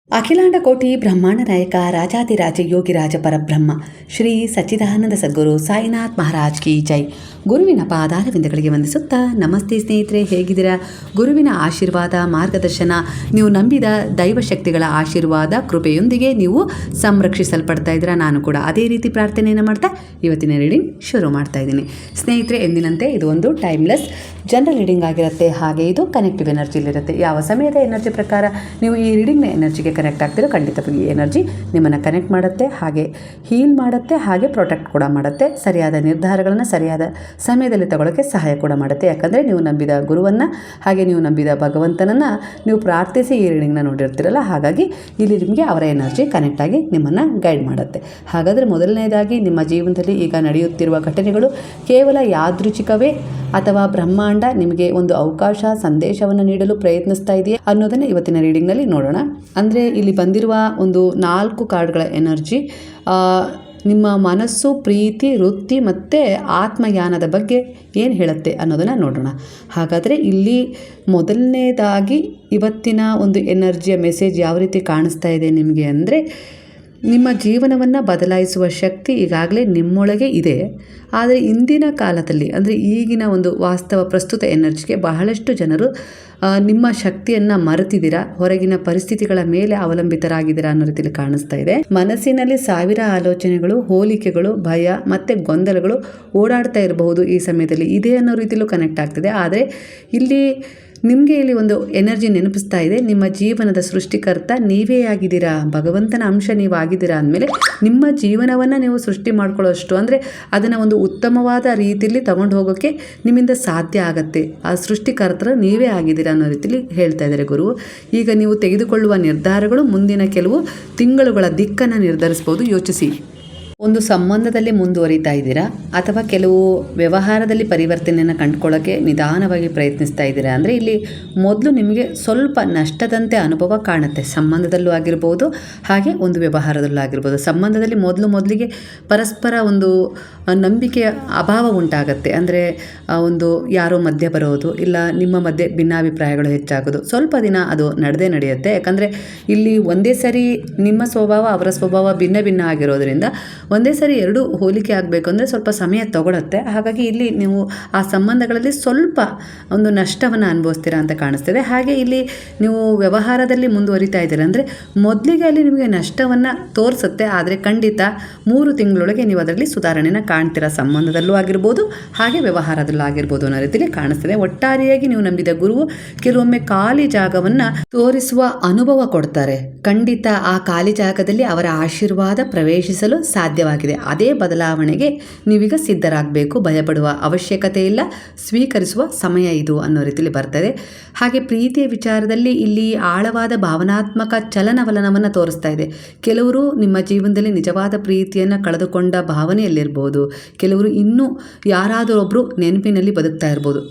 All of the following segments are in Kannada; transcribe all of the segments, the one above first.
ಅಖಿಲಾಂಡ ಕೋಟಿ ಬ್ರಹ್ಮಾಂಡ ನಾಯಕ ರಾಜಾದಿರಾಜ ಯೋಗಿರಾಜ ಪರಬ್ರಹ್ಮ ಶ್ರೀ ಸಚ್ಚಿದಾನಂದ ಸದ್ಗುರು ಸಾಯಿನಾಥ್ ಮಹಾರಾಜ್ ಕಿ ಜೈ. ಗುರುವಿನ ಪಾದಾರವಿಂದಗಳಿಗೆ ವಂದಿಸುತ್ತಾ, ನಮಸ್ತೆ ಸ್ನೇಹಿತರೆ, ಹೇಗಿದ್ದೀರಾ? ಗುರುವಿನ ಆಶೀರ್ವಾದ, ಮಾರ್ಗದರ್ಶನ, ನೀವು ನಂಬಿದ ದೈವಶಕ್ತಿಗಳ ಆಶೀರ್ವಾದ, ಕೃಪೆಯೊಂದಿಗೆ ನೀವು ಸಂರಕ್ಷಿಸಲ್ಪಡ್ತಾ ಇದ್ದೀರಾ. ನಾನು ಕೂಡ ಅದೇ ರೀತಿ ಪ್ರಾರ್ಥನೆಯನ್ನು ಮಾಡ್ತಾ ಇವತ್ತಿನ ರೀಡಿಂಗ್ ಶುರು ಮಾಡ್ತಾ ಇದ್ದೀನಿ. ಸ್ನೇಹಿತರೆ, ಎಂದಿನಂತೆ ಇದು ಒಂದು ಟೈಮ್ಲೆಸ್ ಜನರಲ್ ರೀಡಿಂಗ್ ಆಗಿರುತ್ತೆ. ಹಾಗೆ ಇದು ಕನೆಕ್ಟಿವ್ ಎನರ್ಜಿಲಿರುತ್ತೆ. ಯಾವ ಸಮಯದ ಎನರ್ಜಿ ಪ್ರಕಾರ ನೀವು ಈ ರೀಡಿಂಗ್ನ ಎನರ್ಜಿಗೆ ಕನೆಕ್ಟ್ ಆಗ್ತೀರೋ ಖಂಡಿತವಾಗಿ ಈ ಎನರ್ಜಿ ನಿಮ್ಮನ್ನು ಕನೆಕ್ಟ್ ಮಾಡುತ್ತೆ, ಹಾಗೆ ಹೀಲ್ ಮಾಡುತ್ತೆ, ಹಾಗೆ ಪ್ರೊಟೆಕ್ಟ್ ಕೂಡ ಮಾಡುತ್ತೆ. ಸರಿಯಾದ ನಿರ್ಧಾರಗಳನ್ನು ಸರಿಯಾದ ಸಮಯದಲ್ಲಿ ತಗೊಳ್ಳೋಕ್ಕೆ ಸಹಾಯ ಕೂಡ ಮಾಡುತ್ತೆ. ಯಾಕಂದರೆ ನೀವು ನಂಬಿದ ಗುರುವನ್ನು, ಹಾಗೆ ನೀವು ನಂಬಿದ ಭಗವಂತನನ್ನು ನೀವು ಪ್ರಾರ್ಥಿಸಿ ಈ ರೀಡಿಂಗ್ನ ನೋಡಿರ್ತೀರಲ್ಲ, ಹಾಗಾಗಿ ಇಲ್ಲಿ ನಿಮಗೆ ಅವರ ಎನರ್ಜಿ ಕನೆಕ್ಟ್ ಆಗಿ ನಿಮ್ಮನ್ನು ಗೈಡ್ ಮಾಡುತ್ತೆ. ಹಾಗಾದರೆ ಮೊದಲನೇದಾಗಿ ನಿಮ್ಮ ಜೀವನದಲ್ಲಿ ಈಗ ನಡೆಯುತ್ತಿರುವ ಘಟನೆಗಳು ಕೇವಲ ಯಾದೃಚ್ಛಿಕವೇ ಅಥವಾ ಬ್ರಹ್ಮಾಂಡ ನಿಮಗೆ ಒಂದು ಅವಕಾಶ, ಸಂದೇಶವನ್ನು ನೀಡಲು ಪ್ರಯತ್ನಿಸ್ತಾ ಇದೆಯೇ ಅನ್ನೋದನ್ನು ಇವತ್ತಿನ ರೀಡಿಂಗ್ನಲ್ಲಿ ನೋಡೋಣ. ಅಂದರೆ ಇಲ್ಲಿ ಬಂದಿರುವ ಒಂದು 4 ಕಾರ್ಡ್ಗಳ ಎನರ್ಜಿ ನಿಮ್ಮ ಮನಸ್ಸು, ಪ್ರೀತಿ, ವೃತ್ತಿ ಮತ್ತು ಆತ್ಮಯಾನದ ಬಗ್ಗೆ ಏನು ಹೇಳುತ್ತೆ ಅನ್ನೋದನ್ನು ನೋಡೋಣ. ಹಾಗಾದರೆ ಇಲ್ಲಿ ಮೊದಲನೇದಾಗಿ ಇವತ್ತಿನ ಒಂದು ಎನರ್ಜಿಯ ಮೆಸೇಜ್ ಯಾವ ರೀತಿ ಕಾಣಿಸ್ತಾ ಇದೆ ನಿಮಗೆ ಅಂದರೆ, ನಿಮ್ಮ ಜೀವನವನ್ನು ಬದಲಾಯಿಸುವ ಶಕ್ತಿ ಈಗಾಗಲೇ ನಿಮ್ಮೊಳಗೆ ಇದೆ. ಆದರೆ ಇಂದಿನ ಕಾಲದಲ್ಲಿ ಅಂದರೆ ಈಗಿನ ಒಂದು ವಾಸ್ತವ ಪ್ರಸ್ತುತ ಎನರ್ಜಿಗೆ ಬಹಳಷ್ಟು ಜನರು ನಿಮ್ಮ ಶಕ್ತಿಯನ್ನು ಮರೆತಿದ್ದೀರಾ, ಹೊರಗಿನ ಪರಿಸ್ಥಿತಿಗಳ ಮೇಲೆ ಅವಲಂಬಿತರಾಗಿದ್ದೀರಾ ಅನ್ನೋ ರೀತಿಯಲ್ಲಿ ಕಾಣಿಸ್ತಾ ಇದೆ. ಮನಸ್ಸಿನಲ್ಲಿ ಸಾವಿರ ಆಲೋಚನೆಗಳು, ಹೋಲಿಕೆಗಳು, ಭಯ ಮತ್ತು ಗೊಂದಲಗಳು ಓಡಾಡ್ತಾ ಇರಬಹುದು ಈ ಸಮಯದಲ್ಲಿ. ಇದೇ ಅನ್ನೋ ರೀತಿಯಲ್ಲೂ ಕನೆಕ್ಟ್ ಆಗ್ತಿದೆ. ಆದರೆ ನಿಮಗೆ ಇಲ್ಲಿ ಒಂದು ಎನರ್ಜಿ ನೆನಪಿಸ್ತಾ ಇದೆ, ನಿಮ್ಮ ಜೀವನದ ಸೃಷ್ಟಿಕರ್ತ ನೀವೇ ಆಗಿದ್ದೀರಾ, ಭಗವಂತನ ಅಂಶ ನೀವು ಆಗಿದ್ದೀರಾ ಅಂದಮೇಲೆ ನಿಮ್ಮ ಜೀವನವನ್ನು ನೀವು ಸೃಷ್ಟಿ ಮಾಡ್ಕೊಳ್ಳೋಷ್ಟು, ಅಂದರೆ ಅದನ್ನು ಒಂದು ಉತ್ತಮವಾದ ರೀತಿಯಲ್ಲಿ ತಗೊಂಡು ಹೋಗೋಕ್ಕೆ ನಿಮ್ಮಿಂದ ಸಾಧ್ಯ ಆಗುತ್ತೆ. ಆ ಸೃಷ್ಟಿಕರ್ತರು ನೀವೇ ಆಗಿದ್ದೀರಾ ಅನ್ನೋ ರೀತಿಯಲ್ಲಿ ಹೇಳ್ತಾ ಇದ್ದಾರೆ ಗುರು. ಈಗ ನೀವು ತೆಗೆದುಕೊಳ್ಳುವ ನಿರ್ಧಾರಗಳು ಮುಂದಿನ ಕೆಲವು ತಿಂಗಳುಗಳ ದಿಕ್ಕನ್ನು ನಿರ್ಧರಿಸ್ಬೋದು. ಯೋಚಿಸಿ, ಒಂದು ಸಂಬಂಧದಲ್ಲಿ ಮುಂದುವರಿತಾ ಇದ್ದೀರಾ ಅಥವಾ ಕೆಲವು ವ್ಯವಹಾರದಲ್ಲಿ ಪರಿವರ್ತನೆಯನ್ನು ಕಂಡುಕೊಳ್ಳೋಕ್ಕೆ ನಿಧಾನವಾಗಿ ಪ್ರಯತ್ನಿಸ್ತಾ ಇದ್ದೀರಾ ಅಂದರೆ ಇಲ್ಲಿ ಮೊದಲು ನಿಮಗೆ ಸ್ವಲ್ಪ ನಷ್ಟದಂತೆ ಅನುಭವ ಕಾಣುತ್ತೆ. ಸಂಬಂಧದಲ್ಲೂ ಆಗಿರ್ಬೋದು, ಹಾಗೆ ಒಂದು ವ್ಯವಹಾರದಲ್ಲೂ ಆಗಿರ್ಬೋದು. ಸಂಬಂಧದಲ್ಲಿ ಮೊದಲಿಗೆ ಪರಸ್ಪರ ಒಂದು ನಂಬಿಕೆಯ ಅಭಾವ ಉಂಟಾಗತ್ತೆ. ಅಂದರೆ ಒಂದು ಯಾರೋ ಮಧ್ಯೆ ಬರೋದು, ಇಲ್ಲ ನಿಮ್ಮ ಮಧ್ಯೆ ಭಿನ್ನಾಭಿಪ್ರಾಯಗಳು ಹೆಚ್ಚಾಗೋದು, ಸ್ವಲ್ಪ ದಿನ ಅದು ನಡೆಯುತ್ತೆ. ಯಾಕಂದರೆ ಇಲ್ಲಿ ಒಂದೇ ಸರಿ ನಿಮ್ಮ ಸ್ವಭಾವ ಅವರ ಸ್ವಭಾವ ಭಿನ್ನ ಆಗಿರೋದ್ರಿಂದ ಒಂದೇ ಸರಿ ಎರಡು ಹೋಲಿಕೆ ಆಗಬೇಕು ಅಂದರೆ ಸ್ವಲ್ಪ ಸಮಯ ತಗೊಳುತ್ತೆ. ಹಾಗಾಗಿ ಇಲ್ಲಿ ನೀವು ಆ ಸಂಬಂಧಗಳಲ್ಲಿ ಸ್ವಲ್ಪ ಒಂದು ನಷ್ಟವನ್ನು ಅನುಭವಿಸ್ತೀರಾ ಅಂತ ಕಾಣಿಸ್ತಿದೆ. ಹಾಗೆ ಇಲ್ಲಿ ನೀವು ವ್ಯವಹಾರದಲ್ಲಿ ಮುಂದುವರಿತಾ ಇದ್ದೀರಾ ಅಂದರೆ ಮೊದಲಿಗೆ ಅಲ್ಲಿ ನಿಮಗೆ ನಷ್ಟವನ್ನು ತೋರಿಸುತ್ತೆ. ಆದರೆ ಖಂಡಿತ 3 ತಿಂಗಳೊಳಗೆ ನೀವು ಅದರಲ್ಲಿ ಸುಧಾರಣೆಯನ್ನು ಕಾಣ್ತೀರಾ. ಸಂಬಂಧದಲ್ಲೂ ಆಗಿರ್ಬೋದು, ಹಾಗೆ ವ್ಯವಹಾರದಲ್ಲೂ ಆಗಿರ್ಬೋದು ಅನ್ನೋ ರೀತಿಯಲ್ಲಿ ಕಾಣಿಸ್ತಿದೆ. ಒಟ್ಟಾರೆಯಾಗಿ ನೀವು ನಂಬಿದ ಗುರುವು ಕೆಲವೊಮ್ಮೆ ಖಾಲಿ ಜಾಗವನ್ನು ತೋರಿಸುವ ಅನುಭವ ಕೊಡ್ತಾರೆ. ಖಂಡಿತ ಆ ಖಾಲಿ ಜಾಗದಲ್ಲಿ ಅವರ ಆಶೀರ್ವಾದ ಪ್ರವೇಶಿಸಲು ಸಾಧ್ಯವಾಗಿದೆ. ಅದೇ ಬದಲಾವಣೆಗೆ ನೀವೀಗ ಸಿದ್ಧರಾಗಬೇಕು. ಭಯಪಡುವ ಅವಶ್ಯಕತೆ ಇಲ್ಲ, ಸ್ವೀಕರಿಸುವ ಸಮಯ ಇದು ಅನ್ನೋ ರೀತಿಯಲ್ಲಿ ಬರ್ತದೆ. ಹಾಗೆ ಪ್ರೀತಿಯ ವಿಚಾರದಲ್ಲಿ ಇಲ್ಲಿ ಆಳವಾದ ಭಾವನಾತ್ಮಕ ಚಲನವಲನವನ್ನು ತೋರಿಸ್ತಾ ಇದೆ. ಕೆಲವರು ನಿಮ್ಮ ಜೀವನದಲ್ಲಿ ನಿಜವಾದ ಪ್ರೀತಿಯನ್ನು ಕಳೆದುಕೊಂಡ ಭಾವನೆಯಲ್ಲಿರ್ಬೋದು, ಕೆಲವರು ಇನ್ನೂ ಯಾರಾದರೊಬ್ಬರು ನೆನಪಿನಲ್ಲಿ ಬದುಕ್ತಾ ಇರ್ಬೋದು.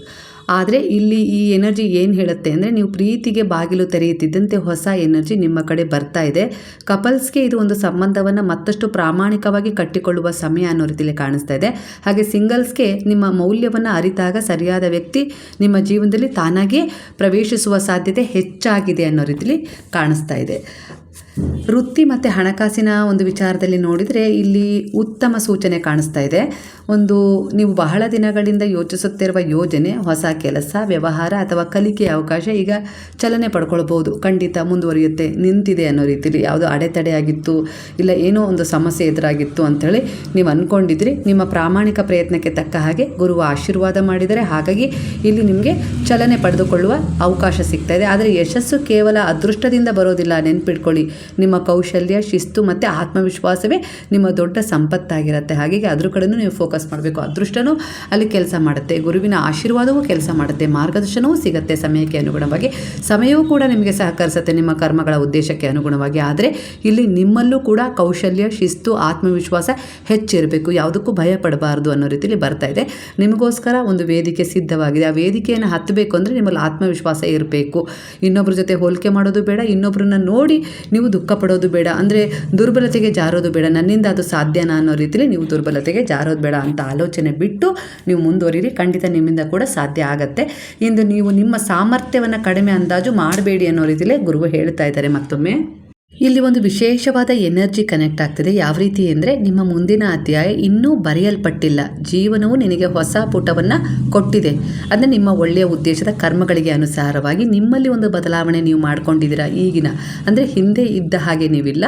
ಆದರೆ ಇಲ್ಲಿ ಈ ಎನರ್ಜಿ ಏನು ಹೇಳುತ್ತೆ ಅಂದರೆ, ನೀವು ಪ್ರೀತಿಗೆ ಬಾಗಿಲು ತೆರೆಯುತ್ತಿದ್ದಂತೆ ಹೊಸ ಎನರ್ಜಿ ನಿಮ್ಮ ಕಡೆ ಬರ್ತಾ ಇದೆ. ಕಪಲ್ಸ್ಗೆ ಇದು ಒಂದು ಸಂಬಂಧವನ್ನು ಮತ್ತಷ್ಟು ಪ್ರಾಮಾಣಿಕವಾಗಿ ಕಟ್ಟಿಕೊಳ್ಳುವ ಸಮಯ ಅನ್ನೋ ರೀತಿಯಲ್ಲಿ ಕಾಣಿಸ್ತಾ ಇದೆ. ಹಾಗೆ ಸಿಂಗಲ್ಸ್ಗೆ ನಿಮ್ಮ ಮೌಲ್ಯವನ್ನು ಅರಿತಾಗ ಸರಿಯಾದ ವ್ಯಕ್ತಿ ನಿಮ್ಮ ಜೀವನದಲ್ಲಿ ತಾನಾಗಿಯೇ ಪ್ರವೇಶಿಸುವ ಸಾಧ್ಯತೆ ಹೆಚ್ಚಾಗಿದೆ ಅನ್ನೋ ರೀತಿಯಲ್ಲಿ ಕಾಣಿಸ್ತಾ ಇದೆ. ವೃತ್ತಿ ಮತ್ತು ಹಣಕಾಸಿನ ಒಂದು ವಿಚಾರದಲ್ಲಿ ನೋಡಿದರೆ ಇಲ್ಲಿ ಉತ್ತಮ ಸೂಚನೆ ಕಾಣಿಸ್ತಾ ಇದೆ. ನೀವು ಬಹಳ ದಿನಗಳಿಂದ ಯೋಚಿಸುತ್ತಿರುವ ಯೋಜನೆ, ಹೊಸ ಕೆಲಸ, ವ್ಯವಹಾರ ಅಥವಾ ಕಲಿಕೆಯ ಅವಕಾಶ ಈಗ ಚಲನೆ ಪಡ್ಕೊಳ್ಬೋದು. ಖಂಡಿತ ಮುಂದುವರಿಯುತ್ತೆ. ನಿಂತಿದೆ ಅನ್ನೋ ರೀತಿಯಲ್ಲಿ ಯಾವುದೋ ಅಡೆತಡೆ ಆಗಿತ್ತು, ಇಲ್ಲ ಏನೋ ಒಂದು ಸಮಸ್ಯೆ ಎದುರಾಗಿತ್ತು ಅಂಥೇಳಿ ನೀವು ಅಂದ್ಕೊಂಡಿದ್ರಿ. ನಿಮ್ಮ ಪ್ರಾಮಾಣಿಕ ಪ್ರಯತ್ನಕ್ಕೆ ತಕ್ಕ ಹಾಗೆ ಗುರುವ ಆಶೀರ್ವಾದ ಮಾಡಿದರೆ, ಹಾಗಾಗಿ ಇಲ್ಲಿ ನಿಮಗೆ ಚಲನೆ ಪಡೆದುಕೊಳ್ಳುವ ಅವಕಾಶ ಸಿಗ್ತಾ ಇದೆ. ಆದರೆ ಯಶಸ್ಸು ಕೇವಲ ಅದೃಷ್ಟದಿಂದ ಬರೋದಿಲ್ಲ, ನೆನ್ಪಿಟ್ಕೊಳ್ಳಿ. ನಿಮ್ಮ ಕೌಶಲ್ಯ, ಶಿಸ್ತು ಮತ್ತು ಆತ್ಮವಿಶ್ವಾಸವೇ ನಿಮ್ಮ ದೊಡ್ಡ ಸಂಪತ್ತಾಗಿರುತ್ತೆ. ಹಾಗಾಗಿ ಅದ್ರ ಕಡೆನೂ ನೀವು ಫೋಕಸ್ ಮಾಡಬೇಕು. ಅದೃಷ್ಟನೂ ಅಲ್ಲಿ ಕೆಲಸ ಮಾಡುತ್ತೆ, ಗುರುವಿನ ಆಶೀರ್ವಾದವೂ ಕೆಲಸ ಮಾಡುತ್ತೆ, ಮಾರ್ಗದರ್ಶನವೂ ಸಿಗುತ್ತೆ ಸಮಯಕ್ಕೆ ಅನುಗುಣವಾಗಿ. ಸಮಯವೂ ಕೂಡ ನಿಮಗೆ ಸಹಕರಿಸುತ್ತೆ ನಿಮ್ಮ ಕರ್ಮಗಳ ಉದ್ದೇಶಕ್ಕೆ ಅನುಗುಣವಾಗಿ. ಆದರೆ ಇಲ್ಲಿ ನಿಮ್ಮಲ್ಲೂ ಕೂಡ ಕೌಶಲ್ಯ, ಶಿಸ್ತು, ಆತ್ಮವಿಶ್ವಾಸ ಹೆಚ್ಚಿರಬೇಕು. ಯಾವುದಕ್ಕೂ ಭಯ ಪಡಬಾರ್ದು ಅನ್ನೋ ರೀತಿಯಲ್ಲಿ ಬರ್ತಾ ಇದೆ. ನಿಮಗೋಸ್ಕರ ಒಂದು ವೇದಿಕೆ ಸಿದ್ಧವಾಗಿದೆ. ಆ ವೇದಿಕೆಯನ್ನು ಹತ್ತಬೇಕು ಅಂದರೆ ನಿಮ್ಮಲ್ಲಿ ಆತ್ಮವಿಶ್ವಾಸ ಇರಬೇಕು. ಇನ್ನೊಬ್ಬರ ಜೊತೆ ಹೋಲಿಕೆ ಮಾಡೋದು ಬೇಡ, ಇನ್ನೊಬ್ಬರನ್ನ ನೋಡಿ ನೀವು ದುಃಖ ಪಡೋದು ಬೇಡ, ಅಂದರೆ ದುರ್ಬಲತೆಗೆ ಜಾರೋದು ಬೇಡ. ನನ್ನಿಂದ ಅದು ಸಾಧ್ಯನಾ ಅನ್ನೋ ರೀತಿಯಲ್ಲಿ ನೀವು ದುರ್ಬಲತೆಗೆ ಜಾರೋದು ಬೇಡ ಅಂತ ಆಲೋಚನೆ ಬಿಟ್ಟು ನೀವು ಮುಂದುವರಿರಿ. ಖಂಡಿತ ನಿಮ್ಮಿಂದ ಕೂಡ ಸಾಧ್ಯ ಆಗತ್ತೆ. ಇಂದು ನೀವು ನಿಮ್ಮ ಸಾಮರ್ಥ್ಯವನ್ನು ಕಡಿಮೆ ಅಂದಾಜು ಮಾಡಬೇಡಿ ಅನ್ನೋ ರೀತಿಯಲ್ಲಿ ಗುರುವು ಹೇಳ್ತಾ ಇದ್ದಾರೆ. ಮತ್ತೊಮ್ಮೆ ಇಲ್ಲಿ ಒಂದು ವಿಶೇಷವಾದ ಎನರ್ಜಿ ಕನೆಕ್ಟ್ ಆಗ್ತಿದೆ. ಯಾವ ರೀತಿ ಅಂದರೆ, ನಿಮ್ಮ ಮುಂದಿನ ಅಧ್ಯಾಯ ಇನ್ನೂ ಬರೆಯಲ್ಪಟ್ಟಿಲ್ಲ. ಜೀವನವು ನಿನಗೆ ಹೊಸ ಪುಟವನ್ನು ಕೊಟ್ಟಿದೆ. ಅಂದರೆ ನಿಮ್ಮ ಒಳ್ಳೆಯ ಉದ್ದೇಶದ ಕರ್ಮಗಳಿಗೆ ಅನುಸಾರವಾಗಿ ನಿಮ್ಮಲ್ಲಿ ಒಂದು ಬದಲಾವಣೆ ನೀವು ಮಾಡ್ಕೊಂಡಿದ್ದೀರಾ. ಈಗಿನ ಅಂದರೆ ಹಿಂದೆ ಇದ್ದ ಹಾಗೆ ನೀವಿಲ್ಲ,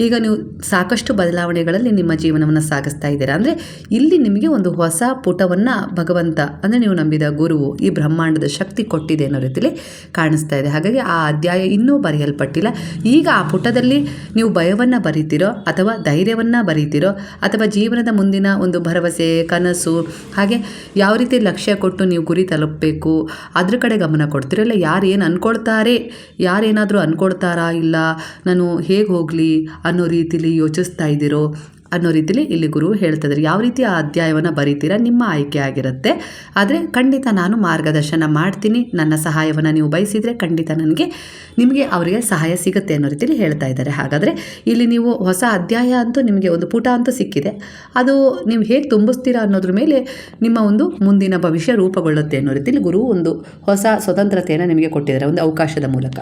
ಈಗ ನೀವು ಸಾಕಷ್ಟು ಬದಲಾವಣೆಗಳಲ್ಲಿ ನಿಮ್ಮ ಜೀವನವನ್ನು ಸಾಗಿಸ್ತಾ ಇದ್ದೀರಾ. ಅಂದರೆ ಇಲ್ಲಿ ನಿಮಗೆ ಒಂದು ಹೊಸ ಪುಟವನ್ನು ಭಗವಂತ ಅಂದರೆ ನೀವು ನಂಬಿದ ಗುರುವು ಈ ಬ್ರಹ್ಮಾಂಡದ ಶಕ್ತಿ ಕೊಟ್ಟಿದೆ ಅನ್ನೋ ರೀತಿಯಲ್ಲಿ ಕಾಣಿಸ್ತಾ ಇದೆ. ಹಾಗಾಗಿ ಆ ಅಧ್ಯಾಯ ಇನ್ನೂ ಬರೆಯಲ್ಪಟ್ಟಿಲ್ಲ. ಈಗ ಆ ಪುಟದಲ್ಲಿ ನೀವು ಭಯವನ್ನು ಬರೀತಿರೋ ಅಥವಾ ಧೈರ್ಯವನ್ನು ಬರೀತಿರೋ ಅಥವಾ ಜೀವನದ ಮುಂದಿನ ಒಂದು ಭರವಸೆ, ಕನಸು, ಹಾಗೆ ಯಾವ ರೀತಿ ಲಕ್ಷ್ಯ ಕೊಟ್ಟು ನೀವು ಗುರಿ ತಲುಪಬೇಕು ಅದ್ರ ಕಡೆ ಗಮನ ಕೊಡ್ತಿರೋ, ಇಲ್ಲ ಯಾರು ಏನು ಅಂದ್ಕೊಳ್ತಾರೆ, ಯಾರೇನಾದರೂ ಅಂದ್ಕೊಳ್ತಾರಾ, ಇಲ್ಲ ನಾನು ಹೇಗೆ ಹೋಗಲಿ ಅನ್ನೋ ರೀತಿಲಿ ಯೋಚಿಸ್ತಾ ಇದ್ದೀರೋ ಅನ್ನೋ ರೀತಿಲಿ ಇಲ್ಲಿ ಗುರು ಹೇಳ್ತಿದ್ದಾರೆ. ಯಾವ ರೀತಿ ಆ ಅಧ್ಯಾಯವನ್ನು ಬರೀತೀರಾ ನಿಮ್ಮ ಆಯ್ಕೆ ಆಗಿರುತ್ತೆ. ಆದರೆ ಖಂಡಿತ ನಾನು ಮಾರ್ಗದರ್ಶನ ಮಾಡ್ತೀನಿ. ನನ್ನ ಸಹಾಯವನ್ನು ನೀವು ಬಯಸಿದರೆ ಖಂಡಿತ ನಿಮಗೆ ಅವರಿಗೆ ಸಹಾಯ ಸಿಗುತ್ತೆ ಅನ್ನೋ ರೀತಿಲಿ ಹೇಳ್ತಾ ಇದ್ದಾರೆ. ಹಾಗಾದರೆ ಇಲ್ಲಿ ನೀವು ಹೊಸ ಅಧ್ಯಾಯ ಅಂತೂ ನಿಮಗೆ ಒಂದು ಪುಟ ಅಂತೂ ಸಿಕ್ಕಿದೆ. ಅದು ನೀವು ಹೇಗೆ ತುಂಬಿಸ್ತೀರಾ ಅನ್ನೋದ್ರ ಮೇಲೆ ನಿಮ್ಮ ಒಂದು ಮುಂದಿನ ಭವಿಷ್ಯ ರೂಪುಗೊಳ್ಳುತ್ತೆ ಅನ್ನೋ ರೀತಿಲಿ ಗುರು ಒಂದು ಹೊಸ ಸ್ವತಂತ್ರತೆಯನ್ನು ನಿಮಗೆ ಕೊಟ್ಟಿದ್ದಾರೆ ಒಂದು ಅವಕಾಶದ ಮೂಲಕ.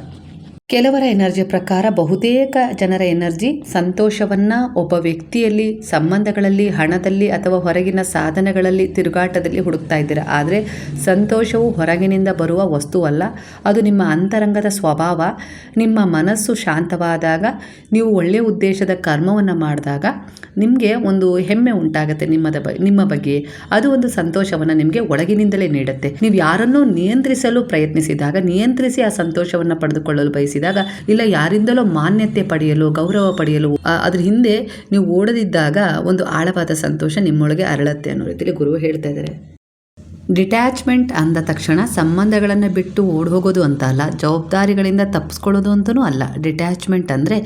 ಕೆಲವರ ಎನರ್ಜಿಯ ಪ್ರಕಾರ ಬಹುತೇಕ ಜನರ ಎನರ್ಜಿ ಸಂತೋಷವನ್ನು ಒಬ್ಬ ವ್ಯಕ್ತಿಯಲ್ಲಿ, ಸಂಬಂಧಗಳಲ್ಲಿ, ಹಣದಲ್ಲಿ ಅಥವಾ ಹೊರಗಿನ ಸಾಧನಗಳಲ್ಲಿ, ತಿರುಗಾಟದಲ್ಲಿ ಹುಡುಕ್ತಾ ಇದ್ದೀರಾ. ಆದರೆ ಸಂತೋಷವು ಹೊರಗಿನಿಂದ ಬರುವ ವಸ್ತುವಲ್ಲ, ಅದು ನಿಮ್ಮ ಅಂತರಂಗದ ಸ್ವಭಾವ. ನಿಮ್ಮ ಮನಸ್ಸು ಶಾಂತವಾದಾಗ, ನೀವು ಒಳ್ಳೆಯ ಉದ್ದೇಶದ ಕರ್ಮವನ್ನು ಮಾಡಿದಾಗ ನಿಮಗೆ ಒಂದು ಹೆಮ್ಮೆ ಉಂಟಾಗುತ್ತೆ ನಿಮ್ಮ ಬಗ್ಗೆ. ಅದು ಒಂದು ಸಂತೋಷವನ್ನು ನಿಮಗೆ ಒಳಗಿನಿಂದಲೇ ನೀಡುತ್ತೆ. ನೀವು ಯಾರನ್ನೂ ನಿಯಂತ್ರಿಸಲು ಪ್ರಯತ್ನಿಸಿದಾಗ, ನಿಯಂತ್ರಿಸಿ ಆ ಸಂತೋಷವನ್ನು ಪಡೆದುಕೊಳ್ಳಲು ಬಯಸಿದಾಗ, ಇಲ್ಲ ಯಾರಿಂದಲೋ ಮಾನ್ಯತೆ ಪಡೆಯಲು, ಗೌರವ ಪಡೆಯಲು ಅದ್ರ ಹಿಂದೆ ನೀವು ಓಡದಿದ್ದಾಗ ಒಂದು ಆಳವಾದ ಸಂತೋಷ ನಿಮ್ಮೊಳಗೆ ಅರಳುತ್ತೆ ಅನ್ನೋ ರೀತಿಯಲ್ಲಿ ಗುರು ಹೇಳ್ತಾ ಇದ್ದಾರೆ. ಡಿಟ್ಯಾಚ್ಮೆಂಟ್ ಅಂದ ತಕ್ಷಣ ಸಂಬಂಧಗಳನ್ನು ಬಿಟ್ಟು ಓಡಿ ಹೋಗೋದು ಅಂತ ಅಲ್ಲ, ಜವಾಬ್ದಾರಿಗಳಿಂದ ತಪ್ಪಿಸ್ಕೊಳ್ಳೋದು ಅಂತಲೂ ಅಲ್ಲ. ಡಿಟ್ಯಾಚ್ಮೆಂಟ್ ಅಂದರೆ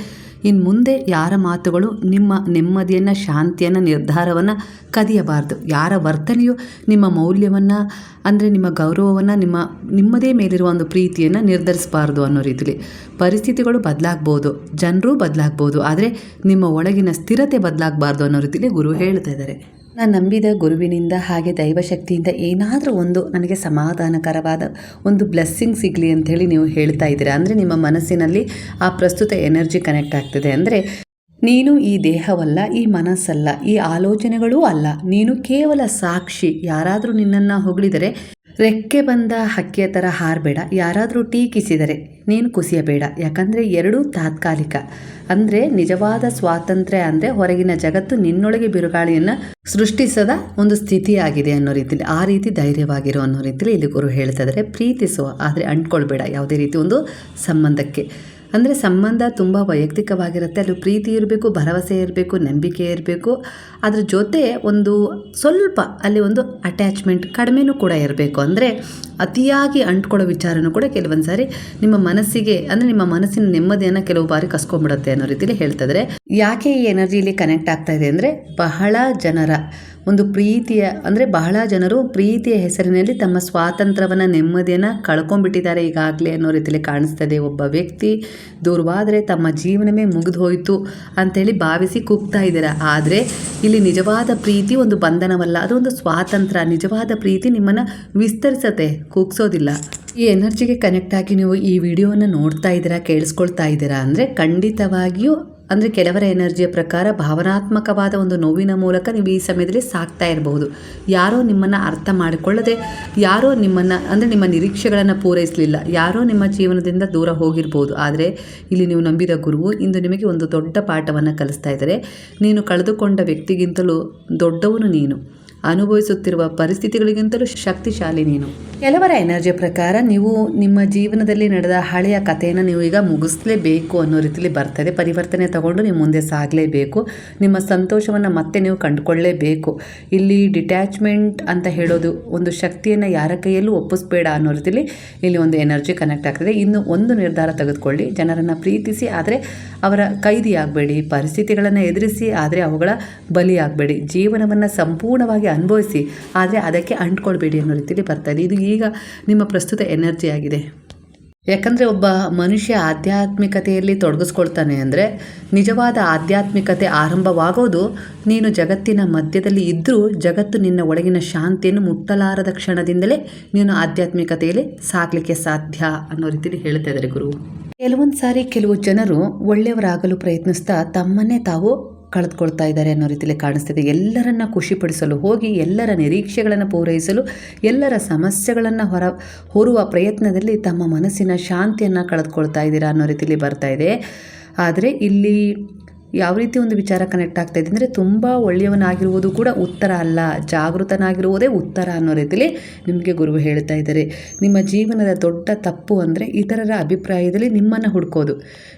ಇನ್ನು ಮುಂದೆ ಯಾರ ಮಾತುಗಳು ನಿಮ್ಮ ನೆಮ್ಮದಿಯನ್ನು, ಶಾಂತಿಯನ್ನು, ನಿರ್ಧಾರವನ್ನು ಕದಿಯಬಾರ್ದು. ಯಾರ ವರ್ತನೆಯು ನಿಮ್ಮ ಮೌಲ್ಯವನ್ನು ಅಂದರೆ ನಿಮ್ಮ ಗೌರವವನ್ನು, ನಿಮ್ಮದೇ ಮೇಲಿರುವ ಒಂದು ಪ್ರೀತಿಯನ್ನು ನಿರ್ಧರಿಸಬಾರ್ದು ಅನ್ನೋ ರೀತಿಲಿ. ಪರಿಸ್ಥಿತಿಗಳು ಬದಲಾಗ್ಬೋದು, ಜನರು ಬದಲಾಗ್ಬೋದು, ಆದರೆ ನಿಮ್ಮ ಒಳಗಿನ ಸ್ಥಿರತೆ ಬದಲಾಗಬಾರ್ದು ಅನ್ನೋ ರೀತಿಲಿ ಗುರು ಹೇಳ್ತಾ ಇದ್ದಾರೆ. ನಾನು ನಂಬಿದ ಗುರುವಿನಿಂದ ಹಾಗೆ ದೈವಶಕ್ತಿಯಿಂದ ಏನಾದರೂ ಒಂದು ನನಗೆ ಸಮಾಧಾನಕರವಾದ ಒಂದು ಬ್ಲೆಸ್ಸಿಂಗ್ ಸಿಗಲಿ ಅಂಥೇಳಿ ನೀವು ಹೇಳ್ತಾ ಇದ್ದೀರಾ. ಅಂದರೆ ನಿಮ್ಮ ಮನಸ್ಸಿನಲ್ಲಿ ಆ ಪ್ರಸ್ತುತ ಎನರ್ಜಿ ಕನೆಕ್ಟ್ ಆಗ್ತದೆ. ಅಂದರೆ ನೀನು ಈ ದೇಹವಲ್ಲ, ಈ ಮನಸ್ಸಲ್ಲ, ಈ ಆಲೋಚನೆಗಳೂ ಅಲ್ಲ, ನೀನು ಕೇವಲ ಸಾಕ್ಷಿ. ಯಾರಾದರೂ ನಿನ್ನನ್ನು ಹೊಗಳಿದರೆ ರೆಕ್ಕೆ ಬಂದ ಹಕ್ಕಿಯ ಥರ ಹಾರಬೇಡ. ಯಾರಾದರೂ ಟೀಕಿಸಿದರೆ ನೀನು ಕುಸಿಯಬೇಡ. ಯಾಕಂದರೆ ಎರಡೂ ತಾತ್ಕಾಲಿಕ. ಅಂದರೆ ನಿಜವಾದ ಸ್ವಾತಂತ್ರ್ಯ ಅಂದರೆ ಹೊರಗಿನ ಜಗತ್ತು ನಿನ್ನೊಳಗೆ ಬಿರುಗಾಳಿಯನ್ನು ಸೃಷ್ಟಿಸದ ಒಂದು ಸ್ಥಿತಿಯಾಗಿದೆ ಅನ್ನೋ ರೀತಿಲಿ, ಆ ರೀತಿ ಧೈರ್ಯವಾಗಿರೋ ಅನ್ನೋ ರೀತಿಲಿ ಇಲ್ಲಿ ಗುರು ಹೇಳ್ತಾ ಇದ್ದಾರೆ. ಪ್ರೀತಿಸುವ, ಆದರೆ ಅಂಟ್ಕೊಳ್ಬೇಡ ಯಾವುದೇ ರೀತಿ ಒಂದು ಸಂಬಂಧಕ್ಕೆ. ಅಂದರೆ ಸಂಬಂಧ ತುಂಬ ವೈಯಕ್ತಿಕವಾಗಿರುತ್ತೆ. ಅಲ್ಲಿ ಪ್ರೀತಿ ಇರಬೇಕು, ಭರವಸೆ ಇರಬೇಕು, ನಂಬಿಕೆ ಇರಬೇಕು. ಅದ್ರ ಜೊತೆ ಒಂದು ಸ್ವಲ್ಪ ಅಲ್ಲಿ ಒಂದು ಅಟ್ಯಾಚ್ಮೆಂಟ್ ಕಡಿಮೆನೂ ಕೂಡ ಇರಬೇಕು. ಅಂದರೆ ಅತಿಯಾಗಿ ಅಂಟ್ಕೊಳ್ಳೋ ವಿಚಾರನೂ ಕೂಡ ಕೆಲವೊಂದು ಸಾರಿ ನಿಮ್ಮ ಮನಸ್ಸಿಗೆ ಅಂದರೆ ನಿಮ್ಮ ಮನಸ್ಸಿನ ನೆಮ್ಮದಿಯನ್ನು ಕೆಲವು ಬಾರಿ ಕಸ್ಕೊಂಡ್ಬಿಡುತ್ತೆ ಅನ್ನೋ ರೀತಿಲಿ ಹೇಳ್ತಿದ್ರೆ. ಯಾಕೆ ಈ ಎನರ್ಜಿಲಿ ಕನೆಕ್ಟ್ ಆಗ್ತಾ ಇದೆ ಅಂದರೆ, ಬಹಳ ಜನರ ಒಂದು ಪ್ರೀತಿಯ ಅಂದರೆ ಬಹಳ ಜನರು ಪ್ರೀತಿಯ ಹೆಸರಿನಲ್ಲಿ ತಮ್ಮ ಸ್ವಾತಂತ್ರ್ಯವನ್ನು, ನೆಮ್ಮದಿಯನ್ನು ಕಳ್ಕೊಂಡ್ಬಿಟ್ಟಿದ್ದಾರೆ ಈಗಾಗಲೇ ಅನ್ನೋ ರೀತಿಯಲ್ಲಿ ಕಾಣಿಸ್ತದೆ. ಒಬ್ಬ ವ್ಯಕ್ತಿ ದೂರವಾದರೆ ತಮ್ಮ ಜೀವನವೇ ಮುಗಿದು ಹೋಯಿತು ಅಂಥೇಳಿ ಭಾವಿಸಿ ಕೂಗ್ತಾ ಇದ್ದಾರೆ. ಆದರೆ ಇಲ್ಲಿ ನಿಜವಾದ ಪ್ರೀತಿ ಒಂದು ಬಂಧನವಲ್ಲ, ಅದು ಒಂದು ಸ್ವಾತಂತ್ರ್ಯ. ನಿಜವಾದ ಪ್ರೀತಿ ನಿಮ್ಮನ್ನು ವಿಸ್ತರಿಸತ್ತೆ, ಕೂಗ್ಸೋದಿಲ್ಲ. ಈ ಎನರ್ಜಿಗೆ ಕನೆಕ್ಟ್ ಆಗಿ ನೀವು ಈ ವಿಡಿಯೋವನ್ನು ನೋಡ್ತಾ ಇದ್ದೀರಾ, ಕೇಳಿಸ್ಕೊಳ್ತಾ ಇದ್ದೀರಾ ಅಂದರೆ ಖಂಡಿತವಾಗಿಯೂ ಅಂದರೆ ಕೆಲವರ ಎನರ್ಜಿಯ ಪ್ರಕಾರ ಭಾವನಾತ್ಮಕವಾದ ಒಂದು ನೋವಿನ ಮೂಲಕ ನೀವು ಈ ಸಮಯದಲ್ಲಿ ಸಾಕ್ತಾ ಇರಬಹುದು. ಯಾರೋ ನಿಮ್ಮನ್ನು ಅರ್ಥ ಮಾಡಿಕೊಳ್ಳದೆ, ಯಾರೋ ನಿಮ್ಮನ್ನು ಅಂದರೆ ನಿಮ್ಮ ನಿರೀಕ್ಷೆಗಳನ್ನು ಪೂರೈಸಲಿಲ್ಲ, ಯಾರೋ ನಿಮ್ಮ ಜೀವನದಿಂದ ದೂರ ಹೋಗಿರ್ಬೋದು. ಆದರೆ ಇಲ್ಲಿ ನೀವು ನಂಬಿದ ಗುರುವು ಇಂದು ನಿಮಗೆ ಒಂದು ದೊಡ್ಡ ಪಾಠವನ್ನು ಕಲಿಸ್ತಾ ಇದ್ದಾರೆ. ನೀನು ಕಳೆದುಕೊಂಡ ವ್ಯಕ್ತಿಗಿಂತಲೂ ದೊಡ್ಡವನು ನೀನು. ಅನುಭವಿಸುತ್ತಿರುವ ಪರಿಸ್ಥಿತಿಗಳಿಗಿಂತಲೂ ಶಕ್ತಿಶಾಲಿ ನೀನು. ಕೆಲವರ ಎನರ್ಜಿಯ ಪ್ರಕಾರ ನೀವು ನಿಮ್ಮ ಜೀವನದಲ್ಲಿ ನಡೆದ ಹಳೆಯ ಕಥೆಯನ್ನು ನೀವು ಈಗ ಮುಗಿಸ್ಲೇಬೇಕು ಅನ್ನೋ ರೀತಿಯಲ್ಲಿ ಬರ್ತದೆ. ಪರಿವರ್ತನೆ ತಗೊಂಡು ನೀವು ಮುಂದೆ ಸಾಗಲೇಬೇಕು. ನಿಮ್ಮ ಸಂತೋಷವನ್ನು ಮತ್ತೆ ನೀವು ಕಂಡುಕೊಳ್ಳಲೇಬೇಕು. ಇಲ್ಲಿ ಡಿಟ್ಯಾಚ್ಮೆಂಟ್ ಅಂತ ಹೇಳೋದು ಒಂದು ಶಕ್ತಿಯನ್ನು ಯಾರ ಕೈಯಲ್ಲೂ ಒಪ್ಪಿಸ್ಬೇಡ ಅನ್ನೋ ರೀತಿಯಲ್ಲಿ ಇಲ್ಲಿ ಒಂದು ಎನರ್ಜಿ ಕನೆಕ್ಟ್ ಆಗ್ತದೆ. ಇನ್ನು ಒಂದು ನಿರ್ಧಾರ ತೆಗೆದುಕೊಳ್ಳಿ, ಜನರನ್ನು ಪ್ರೀತಿಸಿ ಆದರೆ ಅವರ ಕೈದಿಯಾಗಬೇಡಿ. ಪರಿಸ್ಥಿತಿಗಳನ್ನು ಎದುರಿಸಿ ಆದರೆ ಅವುಗಳ ಬಲಿಯಾಗಬೇಡಿ. ಜೀವನವನ್ನು ಸಂಪೂರ್ಣವಾಗಿ ಅನುಭವಿಸಿ ಆದರೆ ಅದಕ್ಕೆ ಅಂಟ್ಕೊಳ್ಬೇಡಿ ಅನ್ನೋ ರೀತಿಯಲ್ಲಿ ಬರ್ತಾಯಿದೆ. ಇದು ಈಗ ನಿಮ್ಮ ಪ್ರಸ್ತುತ ಎನರ್ಜಿ ಆಗಿದೆ. ಯಾಕಂದರೆ ಒಬ್ಬ ಮನುಷ್ಯ ಆಧ್ಯಾತ್ಮಿಕತೆಯಲ್ಲಿ ತೊಡಗಿಸ್ಕೊಳ್ತಾನೆ ಅಂದರೆ ನಿಜವಾದ ಆಧ್ಯಾತ್ಮಿಕತೆ ಆರಂಭವಾಗೋದು ನೀನು ಜಗತ್ತಿನ ಮಧ್ಯದಲ್ಲಿ ಇದ್ದರೂ ಜಗತ್ತು ನಿನ್ನ ಒಳಗಿನ ಶಾಂತಿಯನ್ನು ಮುಟ್ಟಲಾರದ ಕ್ಷಣದಿಂದಲೇ ನೀನು ಆಧ್ಯಾತ್ಮಿಕತೆಯಲ್ಲಿ ಸಾಗಲಿಕ್ಕೆ ಸಾಧ್ಯ ಅನ್ನೋ ರೀತಿಯಲ್ಲಿ ಹೇಳ್ತಾ ಇದ್ದಾರೆ ಗುರು. ಕೆಲವೊಂದು ಸಾರಿ ಕೆಲವು ಜನರು ಒಳ್ಳೆಯವರಾಗಲು ಪ್ರಯತ್ನಿಸ್ತಾ ತಮ್ಮನ್ನೇ ತಾವು ಕಳೆದುಕೊಳ್ತಾ ಇದ್ದಾರೆ ಅನ್ನೋ ರೀತಿಯಲ್ಲಿ ಕಾಣಿಸ್ತಿದೆ. ಎಲ್ಲರನ್ನ ಖುಷಿಪಡಿಸಲು ಹೋಗಿ ಎಲ್ಲರ ನಿರೀಕ್ಷೆಗಳನ್ನು ಪೂರೈಸಲು ಎಲ್ಲರ ಸಮಸ್ಯೆಗಳನ್ನು ಹೊರುವ ಪ್ರಯತ್ನದಲ್ಲಿ ತಮ್ಮ ಮನಸ್ಸಿನ ಶಾಂತಿಯನ್ನು ಕಳೆದುಕೊಳ್ತಾ ಇದ್ದೀರಾ ಅನ್ನೋ ರೀತಿಯಲ್ಲಿ ಬರ್ತಾ ಇದೆ. ಆದರೆ ಇಲ್ಲಿ ಯಾವ ರೀತಿ ಒಂದು ವಿಚಾರ ಕನೆಕ್ಟ್ ಆಗ್ತಾ ಇದೆ ಅಂದರೆ ತುಂಬ ಒಳ್ಳೆಯವನಾಗಿರುವುದು ಕೂಡ ಉತ್ತರ ಅಲ್ಲ, ಜಾಗೃತನಾಗಿರುವುದೇ ಉತ್ತರ ಅನ್ನೋ ರೀತಿಯಲ್ಲಿ ನಿಮಗೆ ಗುರು ಹೇಳ್ತಾ ಇದ್ದಾರೆ. ನಿಮ್ಮ ಜೀವನದ ದೊಡ್ಡ ತಪ್ಪು ಅಂದರೆ ಇತರರ ಅಭಿಪ್ರಾಯದಲ್ಲಿ ನಿಮ್ಮನ್ನು ಹುಡುಕೋದು.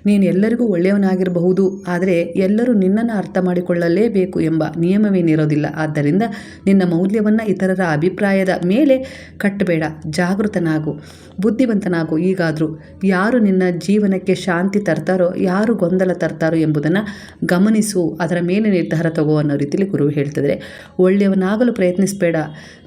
ನೀನು ಎಲ್ಲರಿಗೂ ಒಳ್ಳೆಯವನಾಗಿರಬಹುದು, ಆದರೆ ಎಲ್ಲರೂ ನಿನ್ನನ್ನು ಅರ್ಥ ಮಾಡಿಕೊಳ್ಳಲೇಬೇಕು ಎಂಬ ನಿಯಮವೇನಿರೋದಿಲ್ಲ. ಆದ್ದರಿಂದ ನಿನ್ನ ಮೌಲ್ಯವನ್ನು ಇತರರ ಅಭಿಪ್ರಾಯದ ಮೇಲೆ ಕಟ್ಟಬೇಡ, ಜಾಗೃತನಾಗು, ಬುದ್ಧಿವಂತನಾಗು. ಈಗಾದರೂ ಯಾರು ನಿನ್ನ ಜೀವನಕ್ಕೆ ಶಾಂತಿ ತರ್ತಾರೋ, ಯಾರು ಗೊಂದಲ ತರ್ತಾರೋ ಎಂಬುದನ್ನು ಗಮನಿಸು, ಅದರ ಮೇಲೆ ನಿರ್ಧಾರ ತಗೋ ಅನ್ನೋ ರೀತಿಯಲ್ಲಿ ಗುರು ಹೇಳ್ತಿದ್ರೆ. ಒಳ್ಳೆಯವನಾಗಲು ಪ್ರಯತ್ನಿಸಬೇಡ,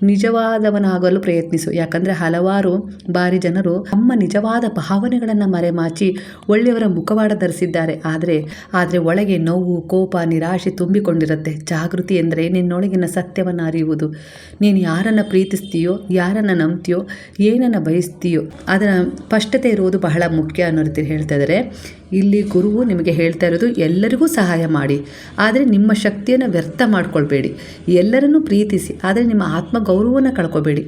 ನಿಜವಾದವನಾಗಲು ಪ್ರಯತ್ನಿಸು. ಯಾಕಂದರೆ ಹಲವಾರು ಬಾರಿ ಜನರು ತಮ್ಮ ನಿಜವಾದ ಭಾವನೆಗಳನ್ನು ಮರೆಮಾಚಿ ಒಳ್ಳೆಯವರ ಮುಖವಾಡ ಧರಿಸಿದ್ದಾರೆ. ಆದರೆ ಒಳಗೆ ನೋವು, ಕೋಪ, ನಿರಾಶೆ ತುಂಬಿಕೊಂಡಿರುತ್ತೆ. ಜಾಗೃತಿ ಎಂದರೆ ನಿನ್ನೊಳಗಿನ ಸತ್ಯವನ್ನು ಅರಿಯುವುದು. ನೀನು ಯಾರನ್ನು ಪ್ರೀತಿಸ್ತೀಯೋ, ಯಾರನ್ನು ನಂಬ್ತೀಯೋ, ಏನನ್ನು ಬಯಸ್ತೀಯೋ ಅದರ ಸ್ಪಷ್ಟತೆ ಇರುವುದು ಬಹಳ ಮುಖ್ಯ ಅನ್ನೋ ರೀತಿ ಹೇಳ್ತಾ ಇದ್ದಾರೆ. ಇಲ್ಲಿ ಗುರುವು ನಿಮಗೆ ಹೇಳ್ತಾ ಇರೋದು ಎಲ್ಲರಿಗೂ ಸಹಾಯ ಮಾಡಿ, ಆದರೆ ನಿಮ್ಮ ಶಕ್ತಿಯನ್ನು ವ್ಯರ್ಥ ಮಾಡ್ಕೊಳ್ಬೇಡಿ. ಎಲ್ಲರನ್ನೂ ಪ್ರೀತಿಸಿ, ಆದರೆ ನಿಮ್ಮ ಆತ್ಮಗೌರವವನ್ನು ಕಳ್ಕೊಬೇಡಿ.